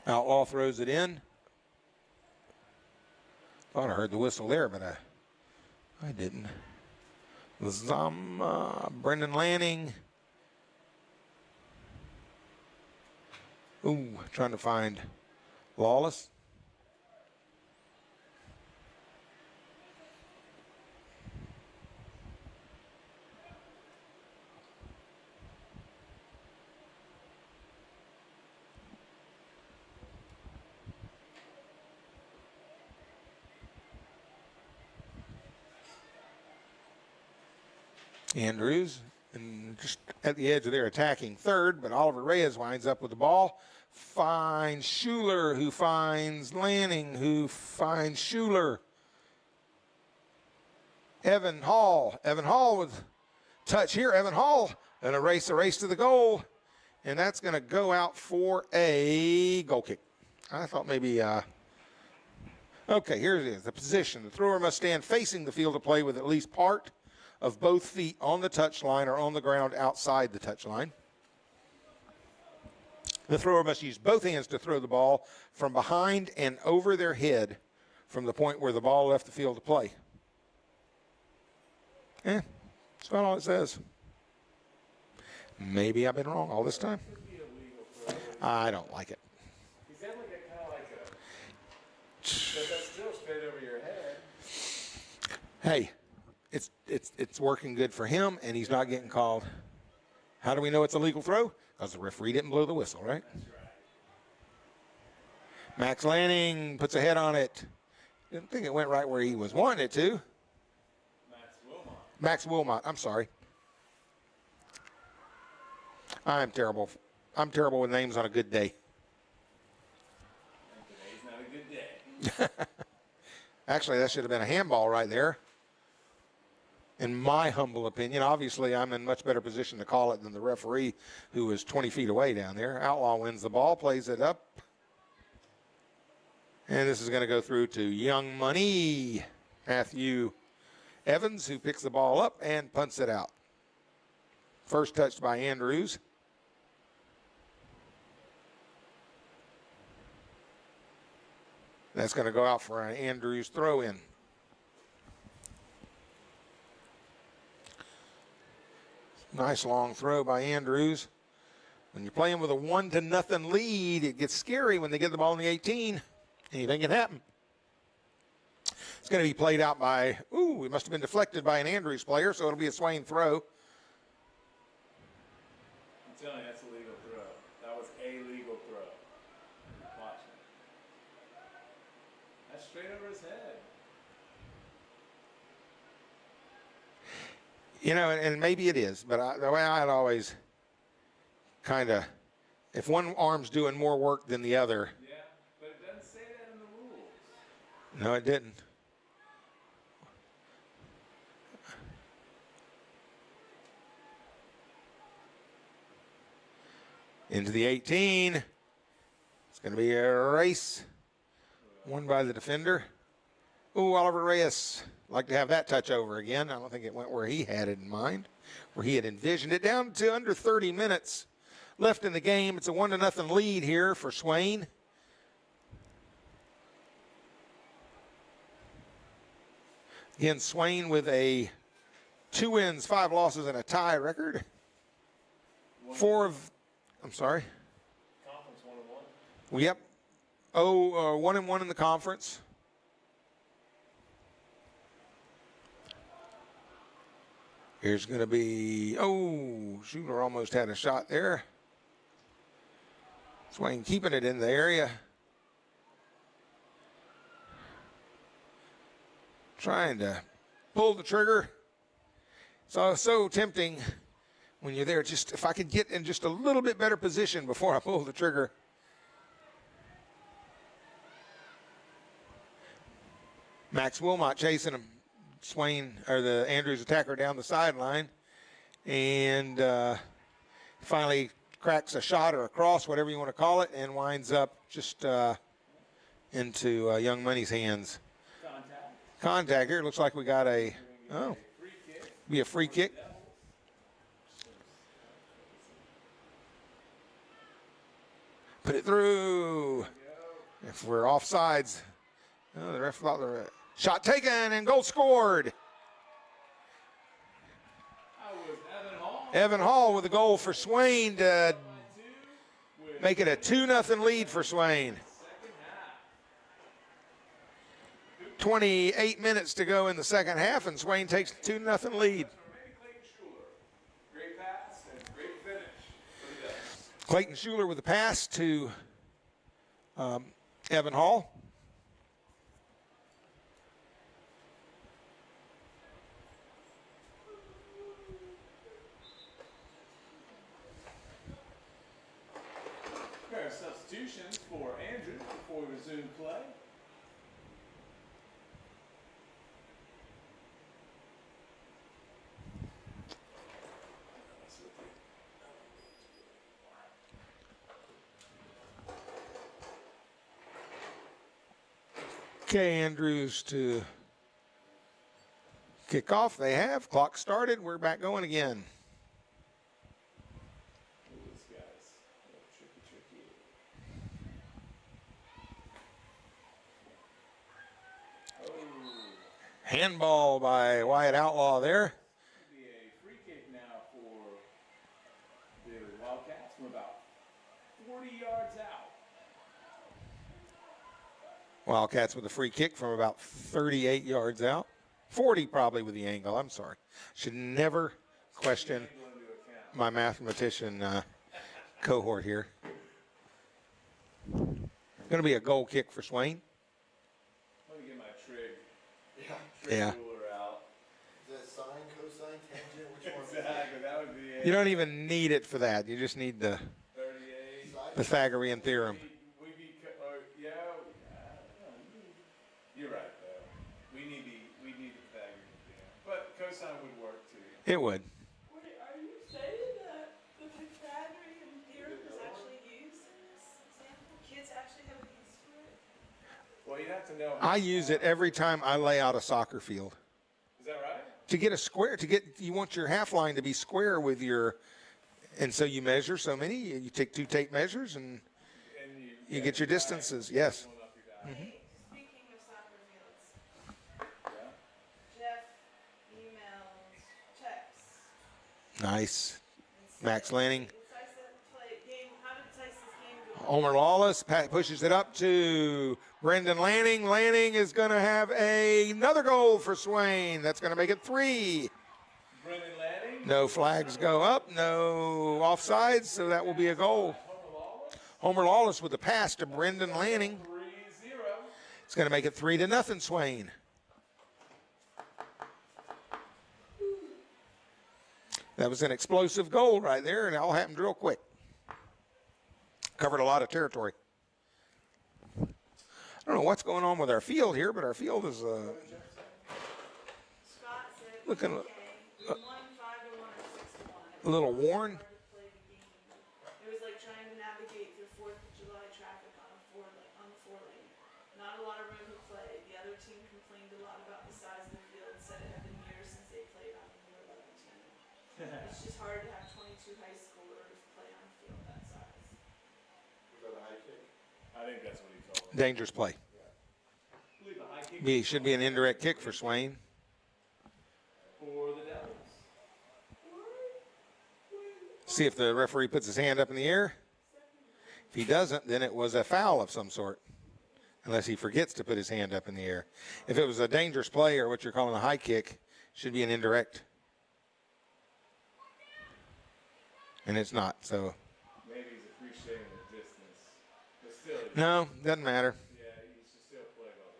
Outlaw throws it in. Thought I heard the whistle there, but I didn't. Brendan Lanning. Ooh, trying to find Lawless. Andrews, and just at the edge of their attacking third, but Oliver Reyes winds up with the ball. Finds Schuler, who finds Lanning, who finds Schuler. Evan Hall with touch here. Evan Hall going to race the race to the goal, and that's going to go out for a goal kick. I thought maybe, okay, here it is, the position. The thrower must stand facing the field of play with at least part of both feet on the touch line or on the ground outside the touch line. The thrower must use both hands to throw the ball from behind and over their head from the point where the ball left the field of play. That's about all it says. Maybe I've been wrong all this time. I don't like it. He's definitely kind of like a, but that's still straight over your head. Hey, it's working good for him, and he's not getting called. How do we know it's a legal throw? Because the referee didn't blow the whistle, right? That's right. Max Lanning puts a head on it. Didn't think it went right where he was wanting it to. Max Wilmot, I'm sorry. I'm terrible. I'm terrible with names on a good day. Today's not a good day. Actually, that should have been a handball right there. In my humble opinion, obviously I'm in much better position to call it than the referee, who was 20 feet away down there. Outlaw wins the ball, plays it up. And this is going to go through to Young Money, Matthew Evans, who picks the ball up and punts it out. First touched by Andrews. That's going to go out for an Andrews throw-in. Nice long throw by Andrews. When you're playing with a 1-0 lead, it gets scary when they get the ball in the 18. Anything can happen. It's going to be played out by, it must have been deflected by an Andrews player, so it'll be a Swain throw. I'm telling you, that's a legal throw. That was a You know, and maybe it is, but the way I'd always kind of, if one arm's doing more work than the other. Yeah, but it doesn't say that in the rules. No, it didn't. Into the 18. It's going to be a race. Won by the defender. Ooh, Oliver Reyes. Like to have that touch over again. I don't think it went where he had it in mind, where he had envisioned it. Down to under 30 minutes left in the game. It's a 1-0 lead here for Swain. Again, Swain with a 2 wins, 5 losses, and a tie record. I'm sorry. Conference 1-1. Well, yep. 1-1 in the conference. Here's going to be, Schuler almost had a shot there. Swain keeping it in the area. Trying to pull the trigger. So tempting when you're there. Just if I could get in just a little bit better position before I pull the trigger. Max Wilmot chasing him. Swain, or the Andrews attacker, down the sideline, and finally cracks a shot or a cross, whatever you want to call it, and winds up just into Young Money's hands. Contact here. Looks like we got be a free kick. Put it through. If we're offsides, the ref thought the shot taken and goal scored. Evan Hall with a goal for Swain to make it a 2-0 lead for Swain. 28 minutes to go in the second half, and Swain takes a 2-0 lead. Great pass and great finish. Clayton Schuler with the pass to Evan Hall. Pair of substitutions for Andrew before we resume play. Okay, Andrews to kick off. They have. Clock started. We're back going again. This guy's tricky. Handball by Wyatt Outlaw there. Be a free kick now for the Wildcats from about 40 yards out. Wildcats with a free kick from about 38 yards out. 40 probably with the angle. I'm sorry. Should never question my mathematician cohort here. Going to be a goal kick for Swain. Let me get my trig. Yeah. Ruler out. Is that sine, cosine, tangent? Which one? Exactly. That would be it. You don't even need it for that. You just need the 38. Pythagorean theorem. You're right, though. We need the Pythagorean theorem. But cosine would work, too. It would. Wait, are you saying that the Pythagorean theorem is actually used in this example? Kids actually have a use for it? Well, you have to know. I use it every time I lay out a soccer field. Is that right? To get a square, you want your half line to be square with your, and so you measure so many. You take 2 tape measures and you get your distances. Yes. Hey, speaking of soccer fields, Jeff emailed checks. Nice. and said, Max Lanning. How did Tice's game go? Homer Lawless pushes it up to Brendan Lanning. Lanning is going to have another goal for Swain. That's going to make it 3. Brendan Lanning. No flags go up, no offsides, so that will be a goal. Homer Lawless with the pass to Brendan Lanning. 3-0. It's going to make it 3-0 Swain. That was an explosive goal right there, and it all happened real quick. Covered a lot of territory. I don't know what's going on with our field here, but our field is Scott said it was looking okay. We won 5-1 or 6-1. a little worn. Hard to play the game. It was like trying to navigate through 4th of July traffic on the 4-lane. Not a lot of room to play. The other team complained a lot about the size of the field, said it had been years since they played on the newer 11 team. It's just hard to have 22 high schoolers play on a field that size. Is that a high kick? I think that's what he told me. Dangerous play. I believe the high kick Should be an indirect kick for Swain. for the Devils. See if the referee puts his hand up in the air. If he doesn't, then it was a foul of some sort, unless he forgets to put his hand up in the air. If it was a dangerous play or what you're calling a high kick, should be an indirect. And it's not, so. Maybe he's appreciating the distance. But still, No, doesn't matter. yeah, he should still play by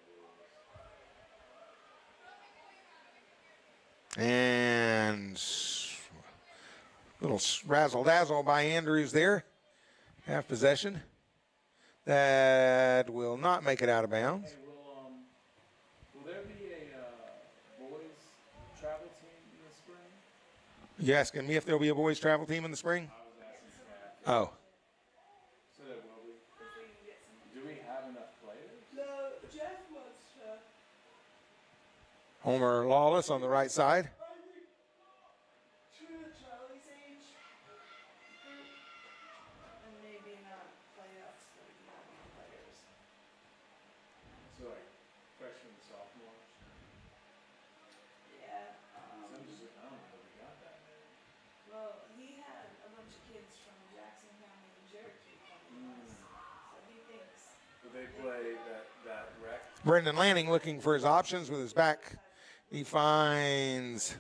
the rules. And little razzle-dazzle by Andrews there. Half possession. That will not make it out of bounds. Hey, will there be a boys travel team in the spring? You asking me if there'll be a boys' travel team in the spring? I was asking Scott. Oh. So there will be. If we can get some. Do we have enough players? No, Jeff wants to. Homer Lawless on the right side. I think two of Charlie's age group, and maybe not playoffs, but we can have more players. So like freshmen, sophomores. Yeah. So I'm just, I don't know if we got that many. Well, he had a bunch of kids from Jackson County and Cherokee coming to us, so he thinks. But they play that rec. Brendan Lanning looking for his options with his back. He finds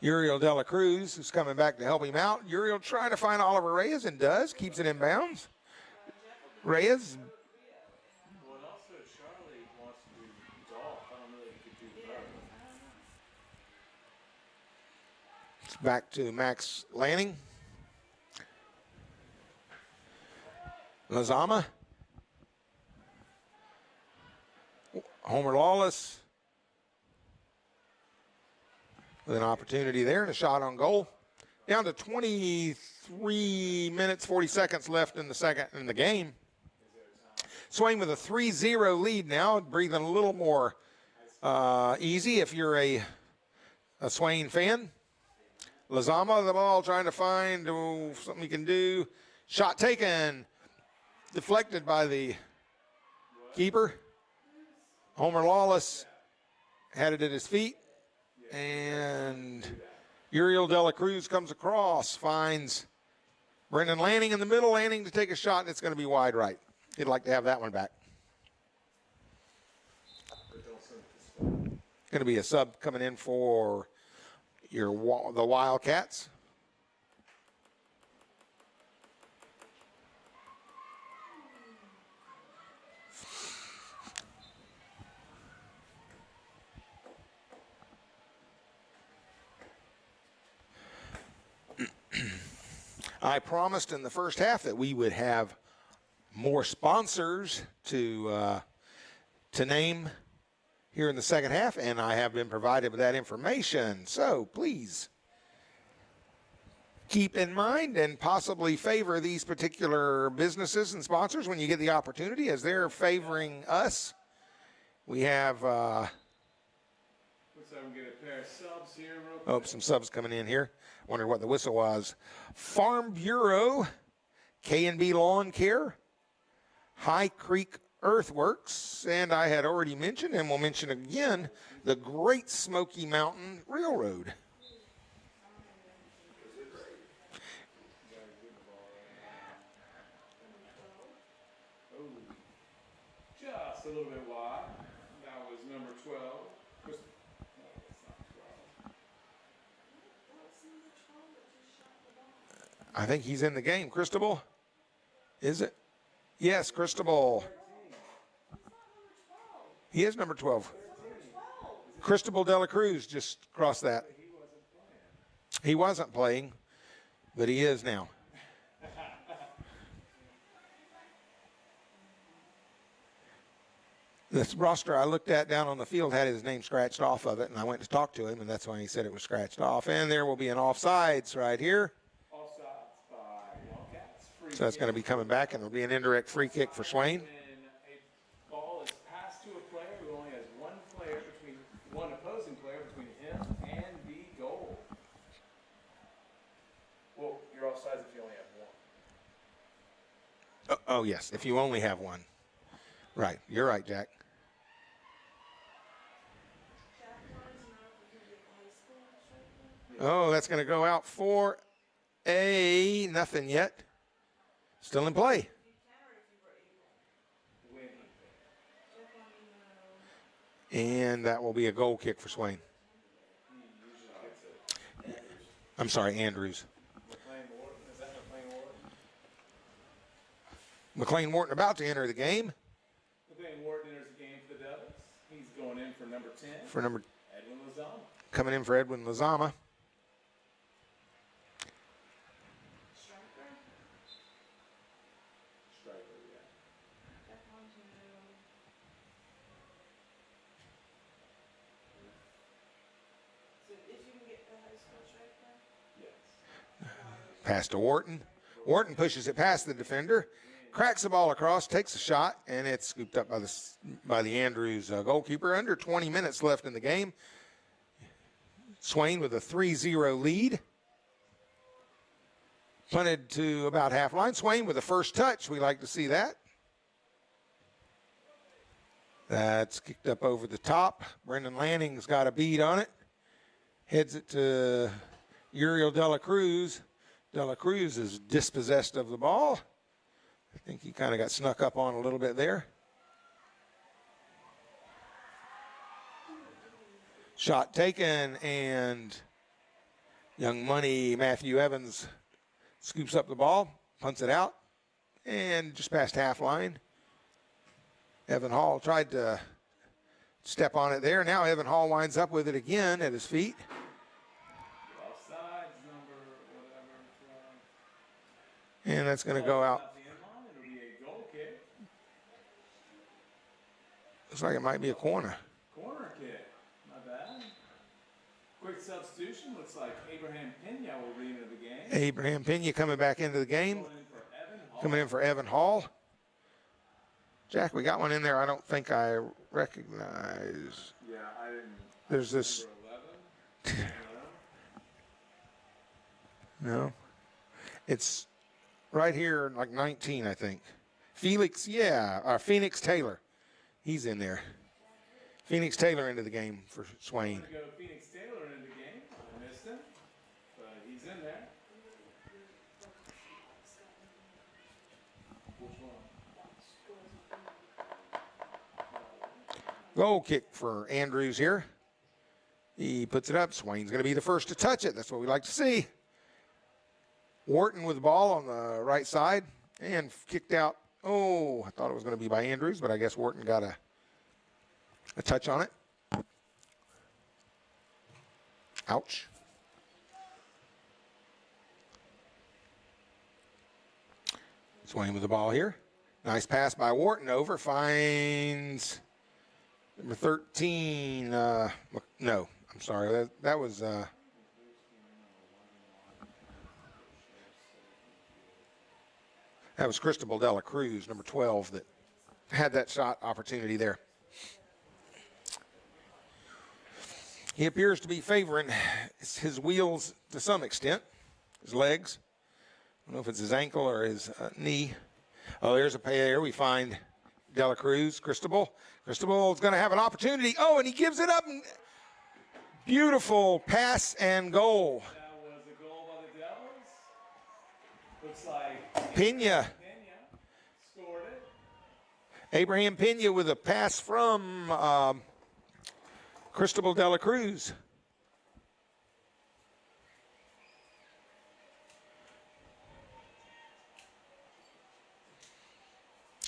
Uriel De La Cruz, who's coming back to help him out. Uriel trying to find Oliver Reyes and does. Keeps it in bounds. Reyes Well, and also Charlie wants to do golf. I don't know that he could do both. back to Max Lanning. Lazama. Homer Lawless. With an opportunity there and a shot on goal. Down to 23 minutes, 40 seconds left in the game. Swain with a 3-0 lead now, breathing a little more easy if you're a Swain fan. Lazama, the ball, trying to find something he can do. Shot taken. Deflected by the keeper. Homer Lawless had it at his feet. And Uriel De La Cruz comes across, finds Brendan Lanning in the middle. Lanning to take a shot, and it's going to be wide right. He'd like to have that one back. Going to be a sub coming in for the Wildcats. I promised in the first half that we would have more sponsors to name here in the second half, and I have been provided with that information. So please keep in mind and possibly favor these particular businesses and sponsors when you get the opportunity, as they're favoring us. We have Looks like we get a pair of subs here real quick. some subs coming in here. Wonder what the whistle was. Farm Bureau, K&B Lawn Care, High Creek Earthworks, and I had already mentioned, and will mention again, the Great Smoky Mountain Railroad. Oh, just a little bit wide. That was number 12. No, that's not 12. I think he's in the game. Cristobal? Is it? Yes, Cristobal. He is number 12. Cristobal De La Cruz just crossed that. He wasn't playing, but he is now. This roster I looked at down on the field had his name scratched off of it, and I went to talk to him, and that's when he said it was scratched off. And there will be an offsides right here. Offsides by Wildcats. Free So that's going to be coming back, and it'll be an indirect free kick for Swain. When a ball is passed to a player who only has one opposing player between him and the goal. Well, you're offsides if you only have one. Oh, yes, if you only have one. Right, you're right, Jack. Oh, that's going to go out for a nothing yet. Still in play. And that will be a goal kick for Swain. I'm sorry, Andrews. McLean Wharton about to enter the game. McLean Wharton enters the game for the Devils. He's going in for number 10. Edwin Lozama. Coming in for Edwin Lozama. Striker, yeah. So if you can get the high school striker, Yes. Pass to Wharton. Wharton pushes it past the defender, cracks the ball across, takes a shot, and it's scooped up by the Andrews goalkeeper. Under 20 minutes left in the game. Swain with a 3-0 lead. Punted to about half line. Swain with the first touch. We like to see that. That's kicked up over the top. Brendan Lanning's got a bead on it. Heads it to Uriel De La Cruz. De La Cruz is dispossessed of the ball. I think he kind of got snuck up on a little bit there. Shot taken, and young money Matthew Evans scoops up the ball, punts it out, and just past half line. Evan Hall tried to step on it there. Now Evan Hall winds up with it again at his feet. Offsides, number whatever. And that's going to go out. It'll be a goal kick. Looks like it might be a corner. Corner kick. Not bad. Quick substitution. Looks like Abraham Pena will be into the game. Abraham Pena coming back into the game. Going in for Evan Hall. Coming in for Evan Hall. Jack, we got one in there I don't think I recognize. Yeah, I didn't. There's this. Number 11. No. It's right here, like 19, I think. Phoenix Taylor. He's in there. Phoenix Taylor into the game for Swain. Go Phoenix Taylor into the game. I missed him, but he's in there. Which one? Goal kick for Andrews here. He puts it up. Swain's going to be the first to touch it. That's what we like to see. Wharton with the ball on the right side and kicked out. Oh, I thought it was going to be by Andrews, but I guess Wharton got a touch on it. Ouch. Swain with the ball here. Nice pass by Wharton over. Finds number 13. No, I'm sorry. That was. That was Cristobal De La Cruz, number 12, that had that shot opportunity there. He appears to be favoring his wheels to some extent, his legs. I don't know if it's his ankle or his knee. Oh, there's a play there. We find De La Cruz, Cristobal. Cristobal is going to have an opportunity. Oh, and he gives it up. Beautiful pass and goal. That was a goal by the Devils. Looks like Pena. Scored it. Abraham Pena with a pass from Cristobal De La Cruz.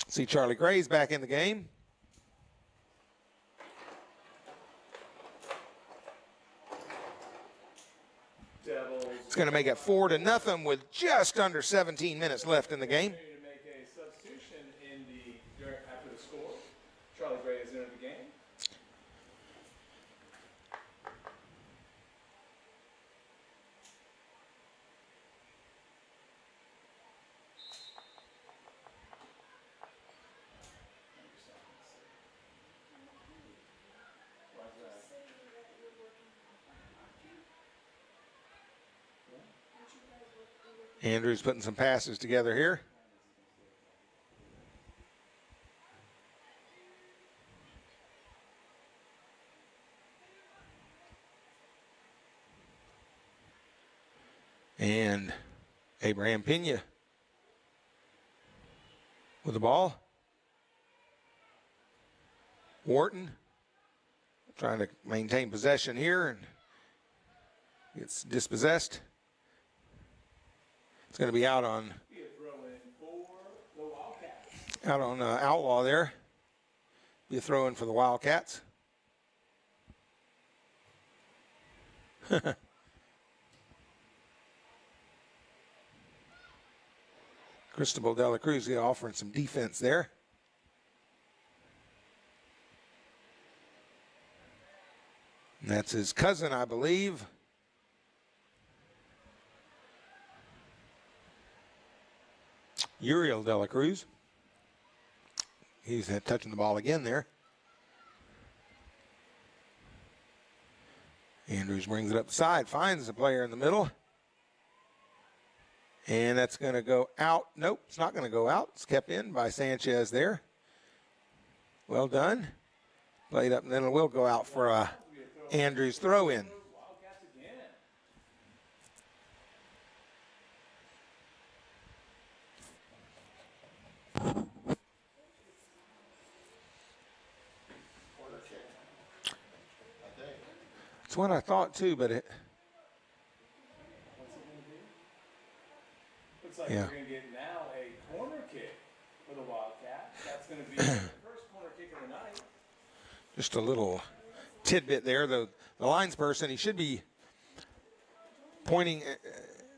See Charlie Gray's back in the game. Devils It's going to make it 4-0 with just under 17 minutes left in the game. To make a substitution after the score. Charlie Gray is into the game. Andrews putting some passes together here. And Abraham Pena with the ball. Wharton trying to maintain possession here and gets dispossessed. It's going to be out on Outlaw there. Be a throw in for the Wildcats. Cristobal de la Cruz offering some defense there. And that's his cousin, I believe. Uriel de la Cruz. He's touching the ball again there. Andrews brings it up the side, finds the player in the middle. And that's going to go out. Nope, it's not going to go out. It's kept in by Sanchez there. Well done. Played up, and then it will go out for a Andrews throw in. That's what I thought too, but it. Looks like Yeah. we're going to get now a corner kick for the Wildcats. That's going to be the first corner kick of the night. Just a little tidbit there. The lines person, he should be pointing.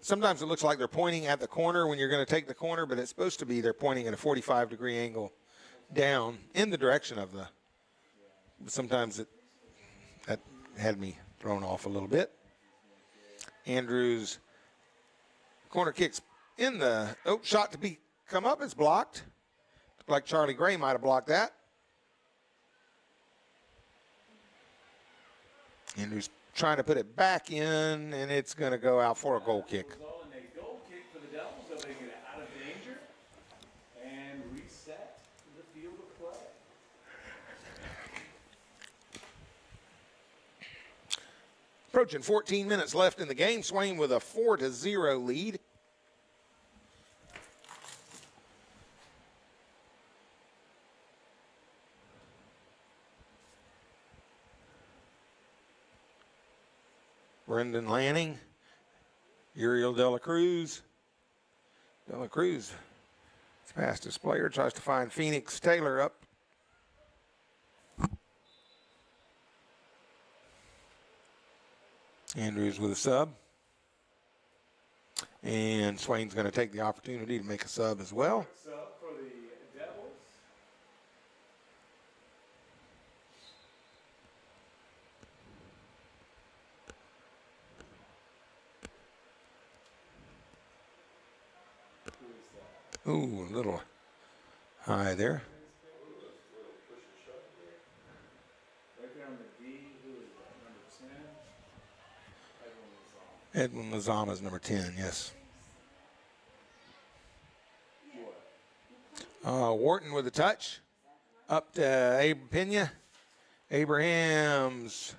Sometimes it looks like they're pointing at the corner when you're going to take the corner, but it's supposed to be they're pointing at a 45-degree angle down in the direction of the. Sometimes that had me thrown off a little bit. Andrews corner kicks in the shot to be come up. It's blocked. Looked like Charlie Gray might have blocked that. Andrews trying to put it back in, and it's going to go out for a goal kick. A goal kick for the Devils, so they get out of danger and reset the field of play. Approaching 14 minutes left in the game. Swain with a 4-0 lead. Brendan Lanning, Uriel de la Cruz. De la Cruz, his fastest player, tries to find Phoenix Taylor up. Andrews with a sub. And Swain's going to take the opportunity to make a sub as well. Sub for the Devils. Ooh, a little high there. Right there on the D, who is that? Number 10. Edwin Lozama is number 10, yes. Wharton with a touch. Up to Pena. Abrahams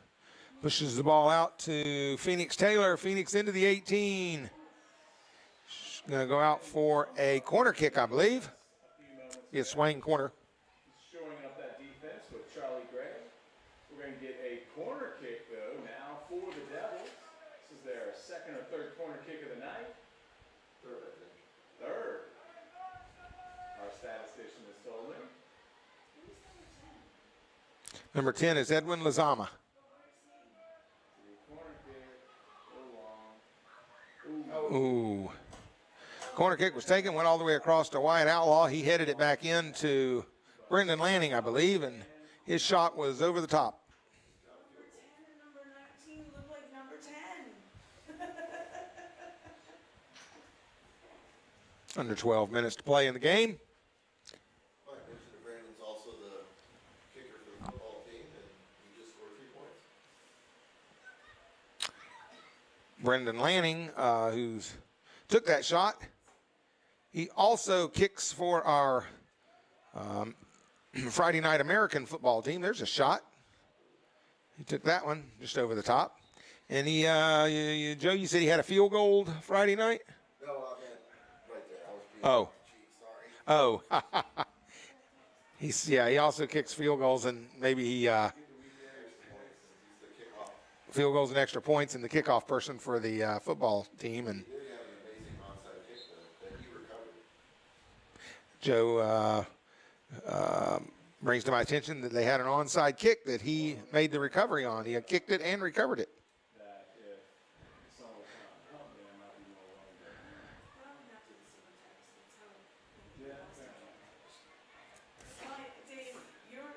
pushes the ball out to Phoenix Taylor. Phoenix into the 18. Going to go out for a corner kick, I believe. It's Swain corner. Showing up that defense with Charlie Gray. We're going to get a corner kick, though, now for the Devils. This is their second or third corner kick of the night. Third, I think. Third. Our statistician is told me. Number 10 is Edwin Lozama. Corner kick, a little long. Ooh. Corner kick was taken, went all the way across to Wyatt Outlaw. He headed it back into Brendan Lanning, I believe, and his shot was over the top. Number 10 and number 19 look like number 10. Under 12 minutes to play in the game. Might mention that Brandon's also the kicker for the football team, and he just scored 3 points. Brendan Lanning, who's took that shot. He also kicks for our Friday night American football team. There's a shot. He took that one just over the top. And he, Joe, you said he had a field goal Friday night? No, I meant right there. I was being Oh. sorry. Oh. He also kicks field goals, and maybe he He's the kickoff. field goals and extra points, and the kickoff person for the football team. And He did have an amazing onside kick that he recovered. Joe brings to my attention that they had an onside kick that he made the recovery on. He had kicked it and recovered it. That if someone was trying to help me, I might be more willing to. Well, not to the super text. That's how. Yeah, fair enough. Dave, your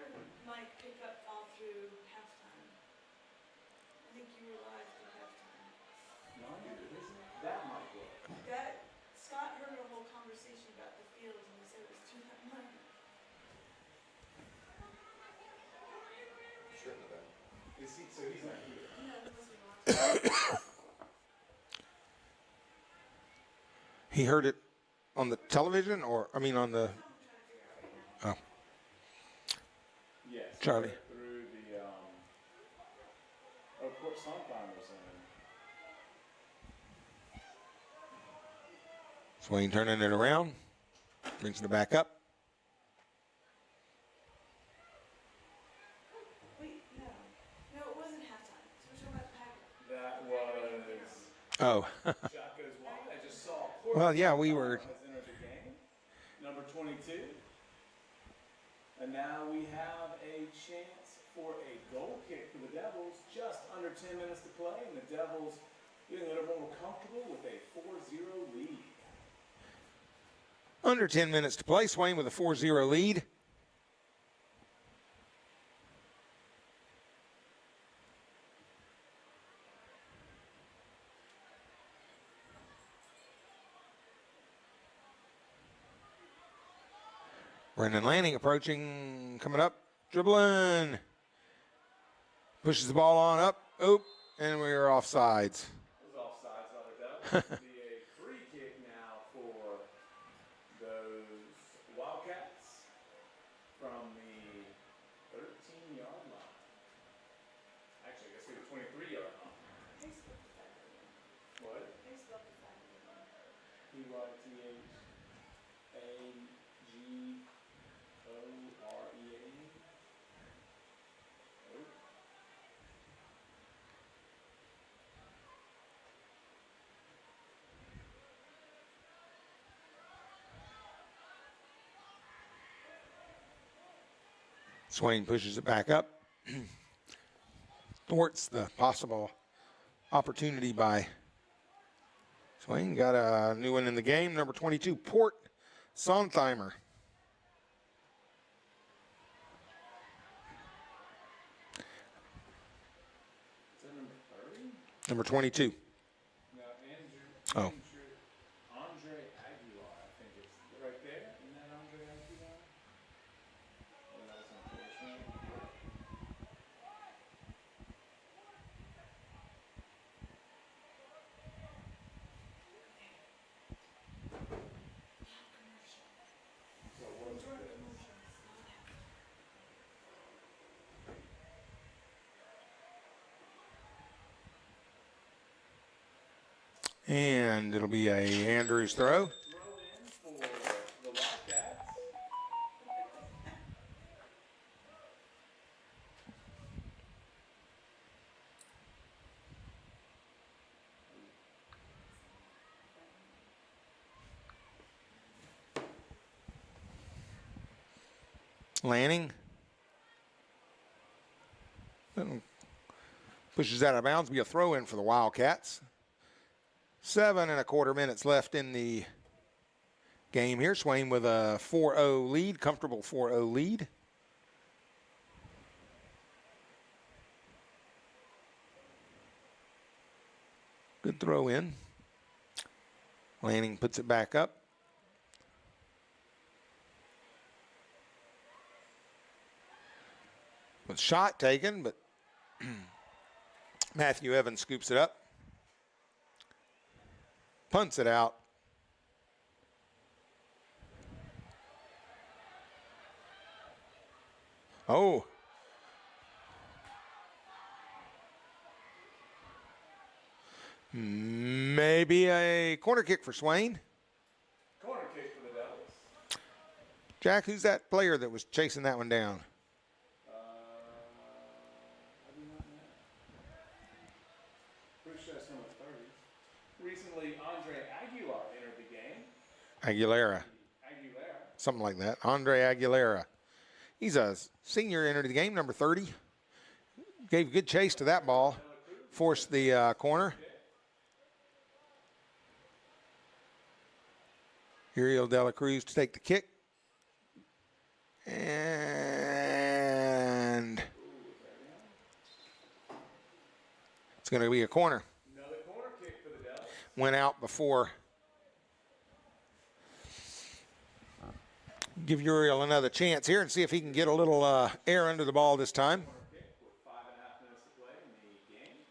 mic picked up all through halftime. I think you were live through halftime. No, it isn't. That might work. That Scott heard a whole conversation about the field and he said it was too much. Shouldn't have been. Is he, so he's not here. No, he wasn't watching. He heard it on the television, on the. I'm trying to figure out right now. Oh, Yes. Charlie. Through the, of course, Sunfine was in. Swain turning it around, brings it back up. Wait, no. No, it wasn't halftime. So we're talking about the Packers. That was, Oh, shot goes wide. I just saw. well, yeah, we were. Has entered the game. Number 22. And now we have a chance for a goal kick for the Devils. Just under 10 minutes to play, and the Devils getting a little more comfortable with a 4-0 lead. Under 10 minutes to play. Swain with a 4-0 lead. Brendan Lanning approaching, coming up, dribbling. Pushes the ball on up. Oop, and we are offsides. It was offsides on the Devils. It'll be a free kick now for those Wildcats from the 13-yard line. Actually, I guess it was 23-yard line. They spelled the Packers wrong. What? They spelled the Packers wrong. P-Y-T-H-A-G-O-R-E-A. Oh. Swain pushes it back up. Thwarts the possible opportunity by Swain. Got a new one in the game, number 22, Port Sontheimer. Is that number 30? Number 22. No, Andrew. Oh. Andre Aguilar, I think it's right there. Isn't that Andre Aguilar? Oh, that was unfortunate. So what's this? And it'll be a Andrews throw. Throw in for the Wildcats. Lanning. Pushes that out of bounds. Be a throw in for the Wildcats. 7.25 minutes left in the game here. Swain with a 4-0 lead, comfortable 4-0 lead. Good throw in. Lanning puts it back up. With shot taken, but Matthew Evans scoops it up. Punts it out. Oh. Maybe a corner kick for Swain. Corner kick for the Devils. Jack, who's that player that was chasing that one down? I do not know. Pretty sure that's number 30. Recently, Andre Aguilar entered the game. Aguilera. Something like that. Andre Aguilera. He's a senior, entered the game, number 30. Gave good chase to that ball. Forced the corner. Uriel De La Cruz to take the kick. And it's going to be a corner. Another corner kick for the Devils. Went out before. Give Uriel another chance here and see if he can get a little air under the ball this time. Corner kick with 5.5 minutes to play in the game.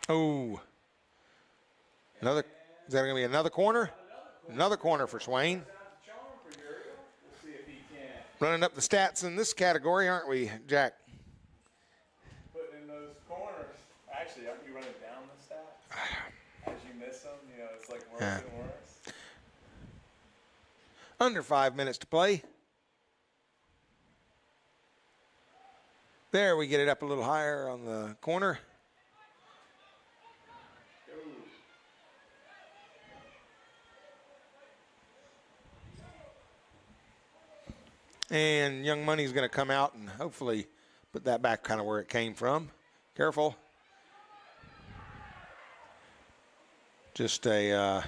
Oh. Another. Is that going to be another corner? Another corner for Swain. Charm for Uriel. We'll see if he can Running up the stats in this category, aren't we, Jack? put in those corners. Actually, aren't you running down the stats? As you miss them, you know, it's like worse Yeah. and worse. Under 5 minutes to play. There, we get it up a little higher on the corner. And Young Money's going to come out and hopefully put that back kind of where it came from. Careful. Just a,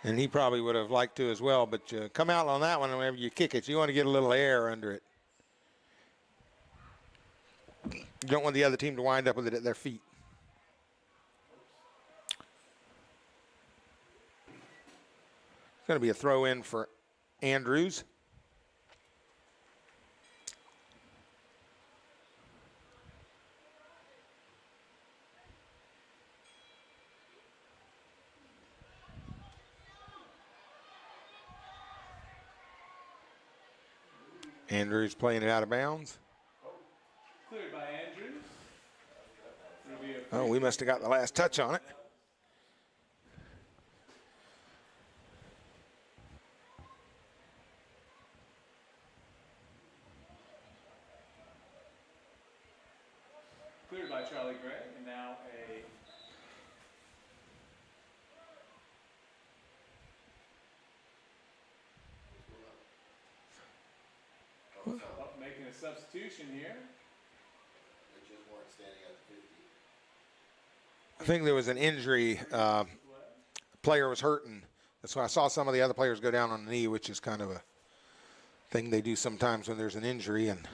and he probably would have liked to as well, but you come out on that one whenever you kick it. You want to get a little air under it. You don't want the other team to wind up with it at their feet. It's going to be a throw in for Andrews. Andrews playing it out of bounds. Cleared by Andrews. It'll be a Oh, we must have got the last touch on it. cleared by Charlie Gray, and now a making a substitution here. They just weren't standing at the 50. I think there was an injury. The player was hurting. That's why I saw some of the other players go down on the knee, which is kind of a thing they do sometimes when there's an injury. And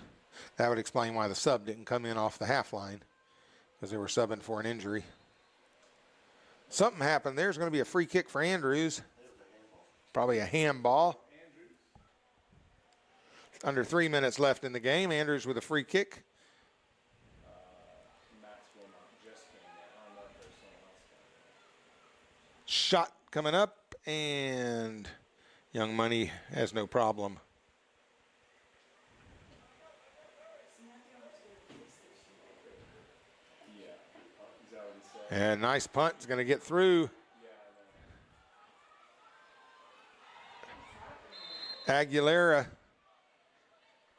that would explain why the sub didn't come in off the half line, because they were subbing for an injury. Something happened. There's going to be a free kick for Andrews. Probably a handball. Under 3 minutes left in the game. Andrews with a free kick. Shot coming up, and Young Money has no problem. And nice punt. It's going to get through. Aguilera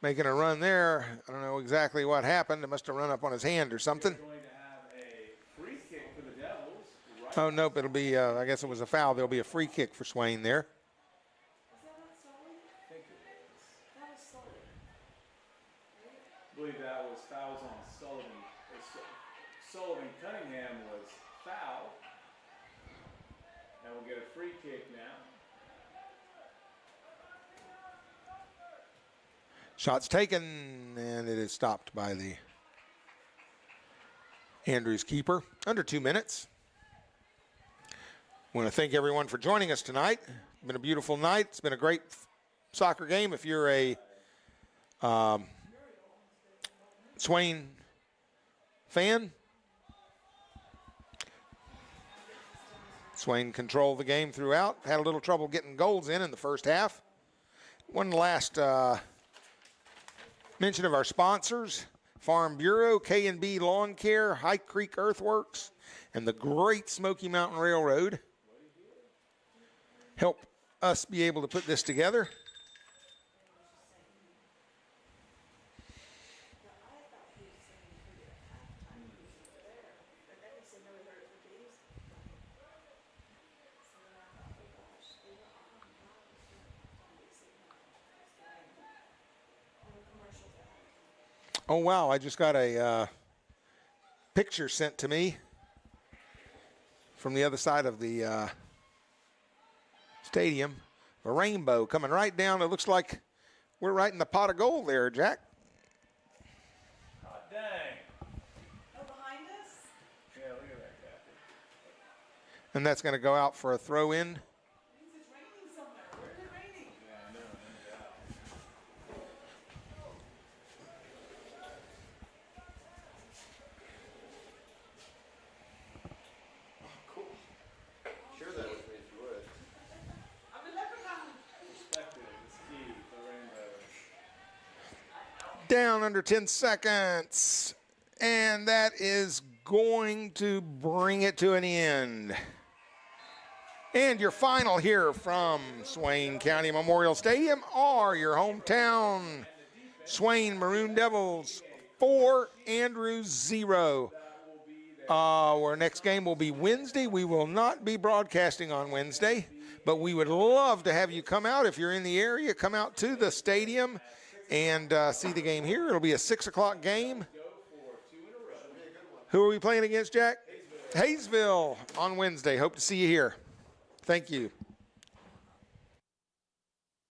making a run there. I don't know exactly what happened. It must have run up on his hand or something. Going to have a free kick for the Devils. Right. Oh, nope. It'll be, I guess it was a foul. There'll be a free kick for Swain there. I think Sullivan Cunningham was fouled. And we'll get a free kick now. Shots taken, and it is stopped by the Andrews keeper. Under 2 minutes. I want to thank everyone for joining us tonight. It's been a beautiful night. It's been a great soccer game. If you're a Swain fan, Swain controlled the game throughout. Had a little trouble getting goals in the first half. One last mention of our sponsors: Farm Bureau, K&B Lawn Care, High Creek Earthworks, and the Great Smoky Mountain Railroad help us be able to put this together. Oh, wow, I just got a picture sent to me from the other side of the stadium. A rainbow coming right down. It looks like we're right in the pot of gold there, Jack. Oh, dang. Oh, behind us? Yeah, look at that guy. And that's going to go out for a throw-in. It means it's raining somewhere. Where is it raining? Yeah, I know, no doubt. Cool. Share that with me if you would. I'm a leprechaun. Perspective is key for rainbows. Down under 10 seconds. And that is going to bring it to an end. And your final here from Swain County Memorial Stadium are your hometown Swain Maroon Devils 4, Andrews 0. Our next game will be Wednesday. We will not be broadcasting on Wednesday, but we would love to have you come out. If you're in the area, come out to the stadium and see the game here. It'll be a 6 o'clock game. Who are we playing against, Jack? Hayesville on Wednesday. Hope to see you here. Thank you.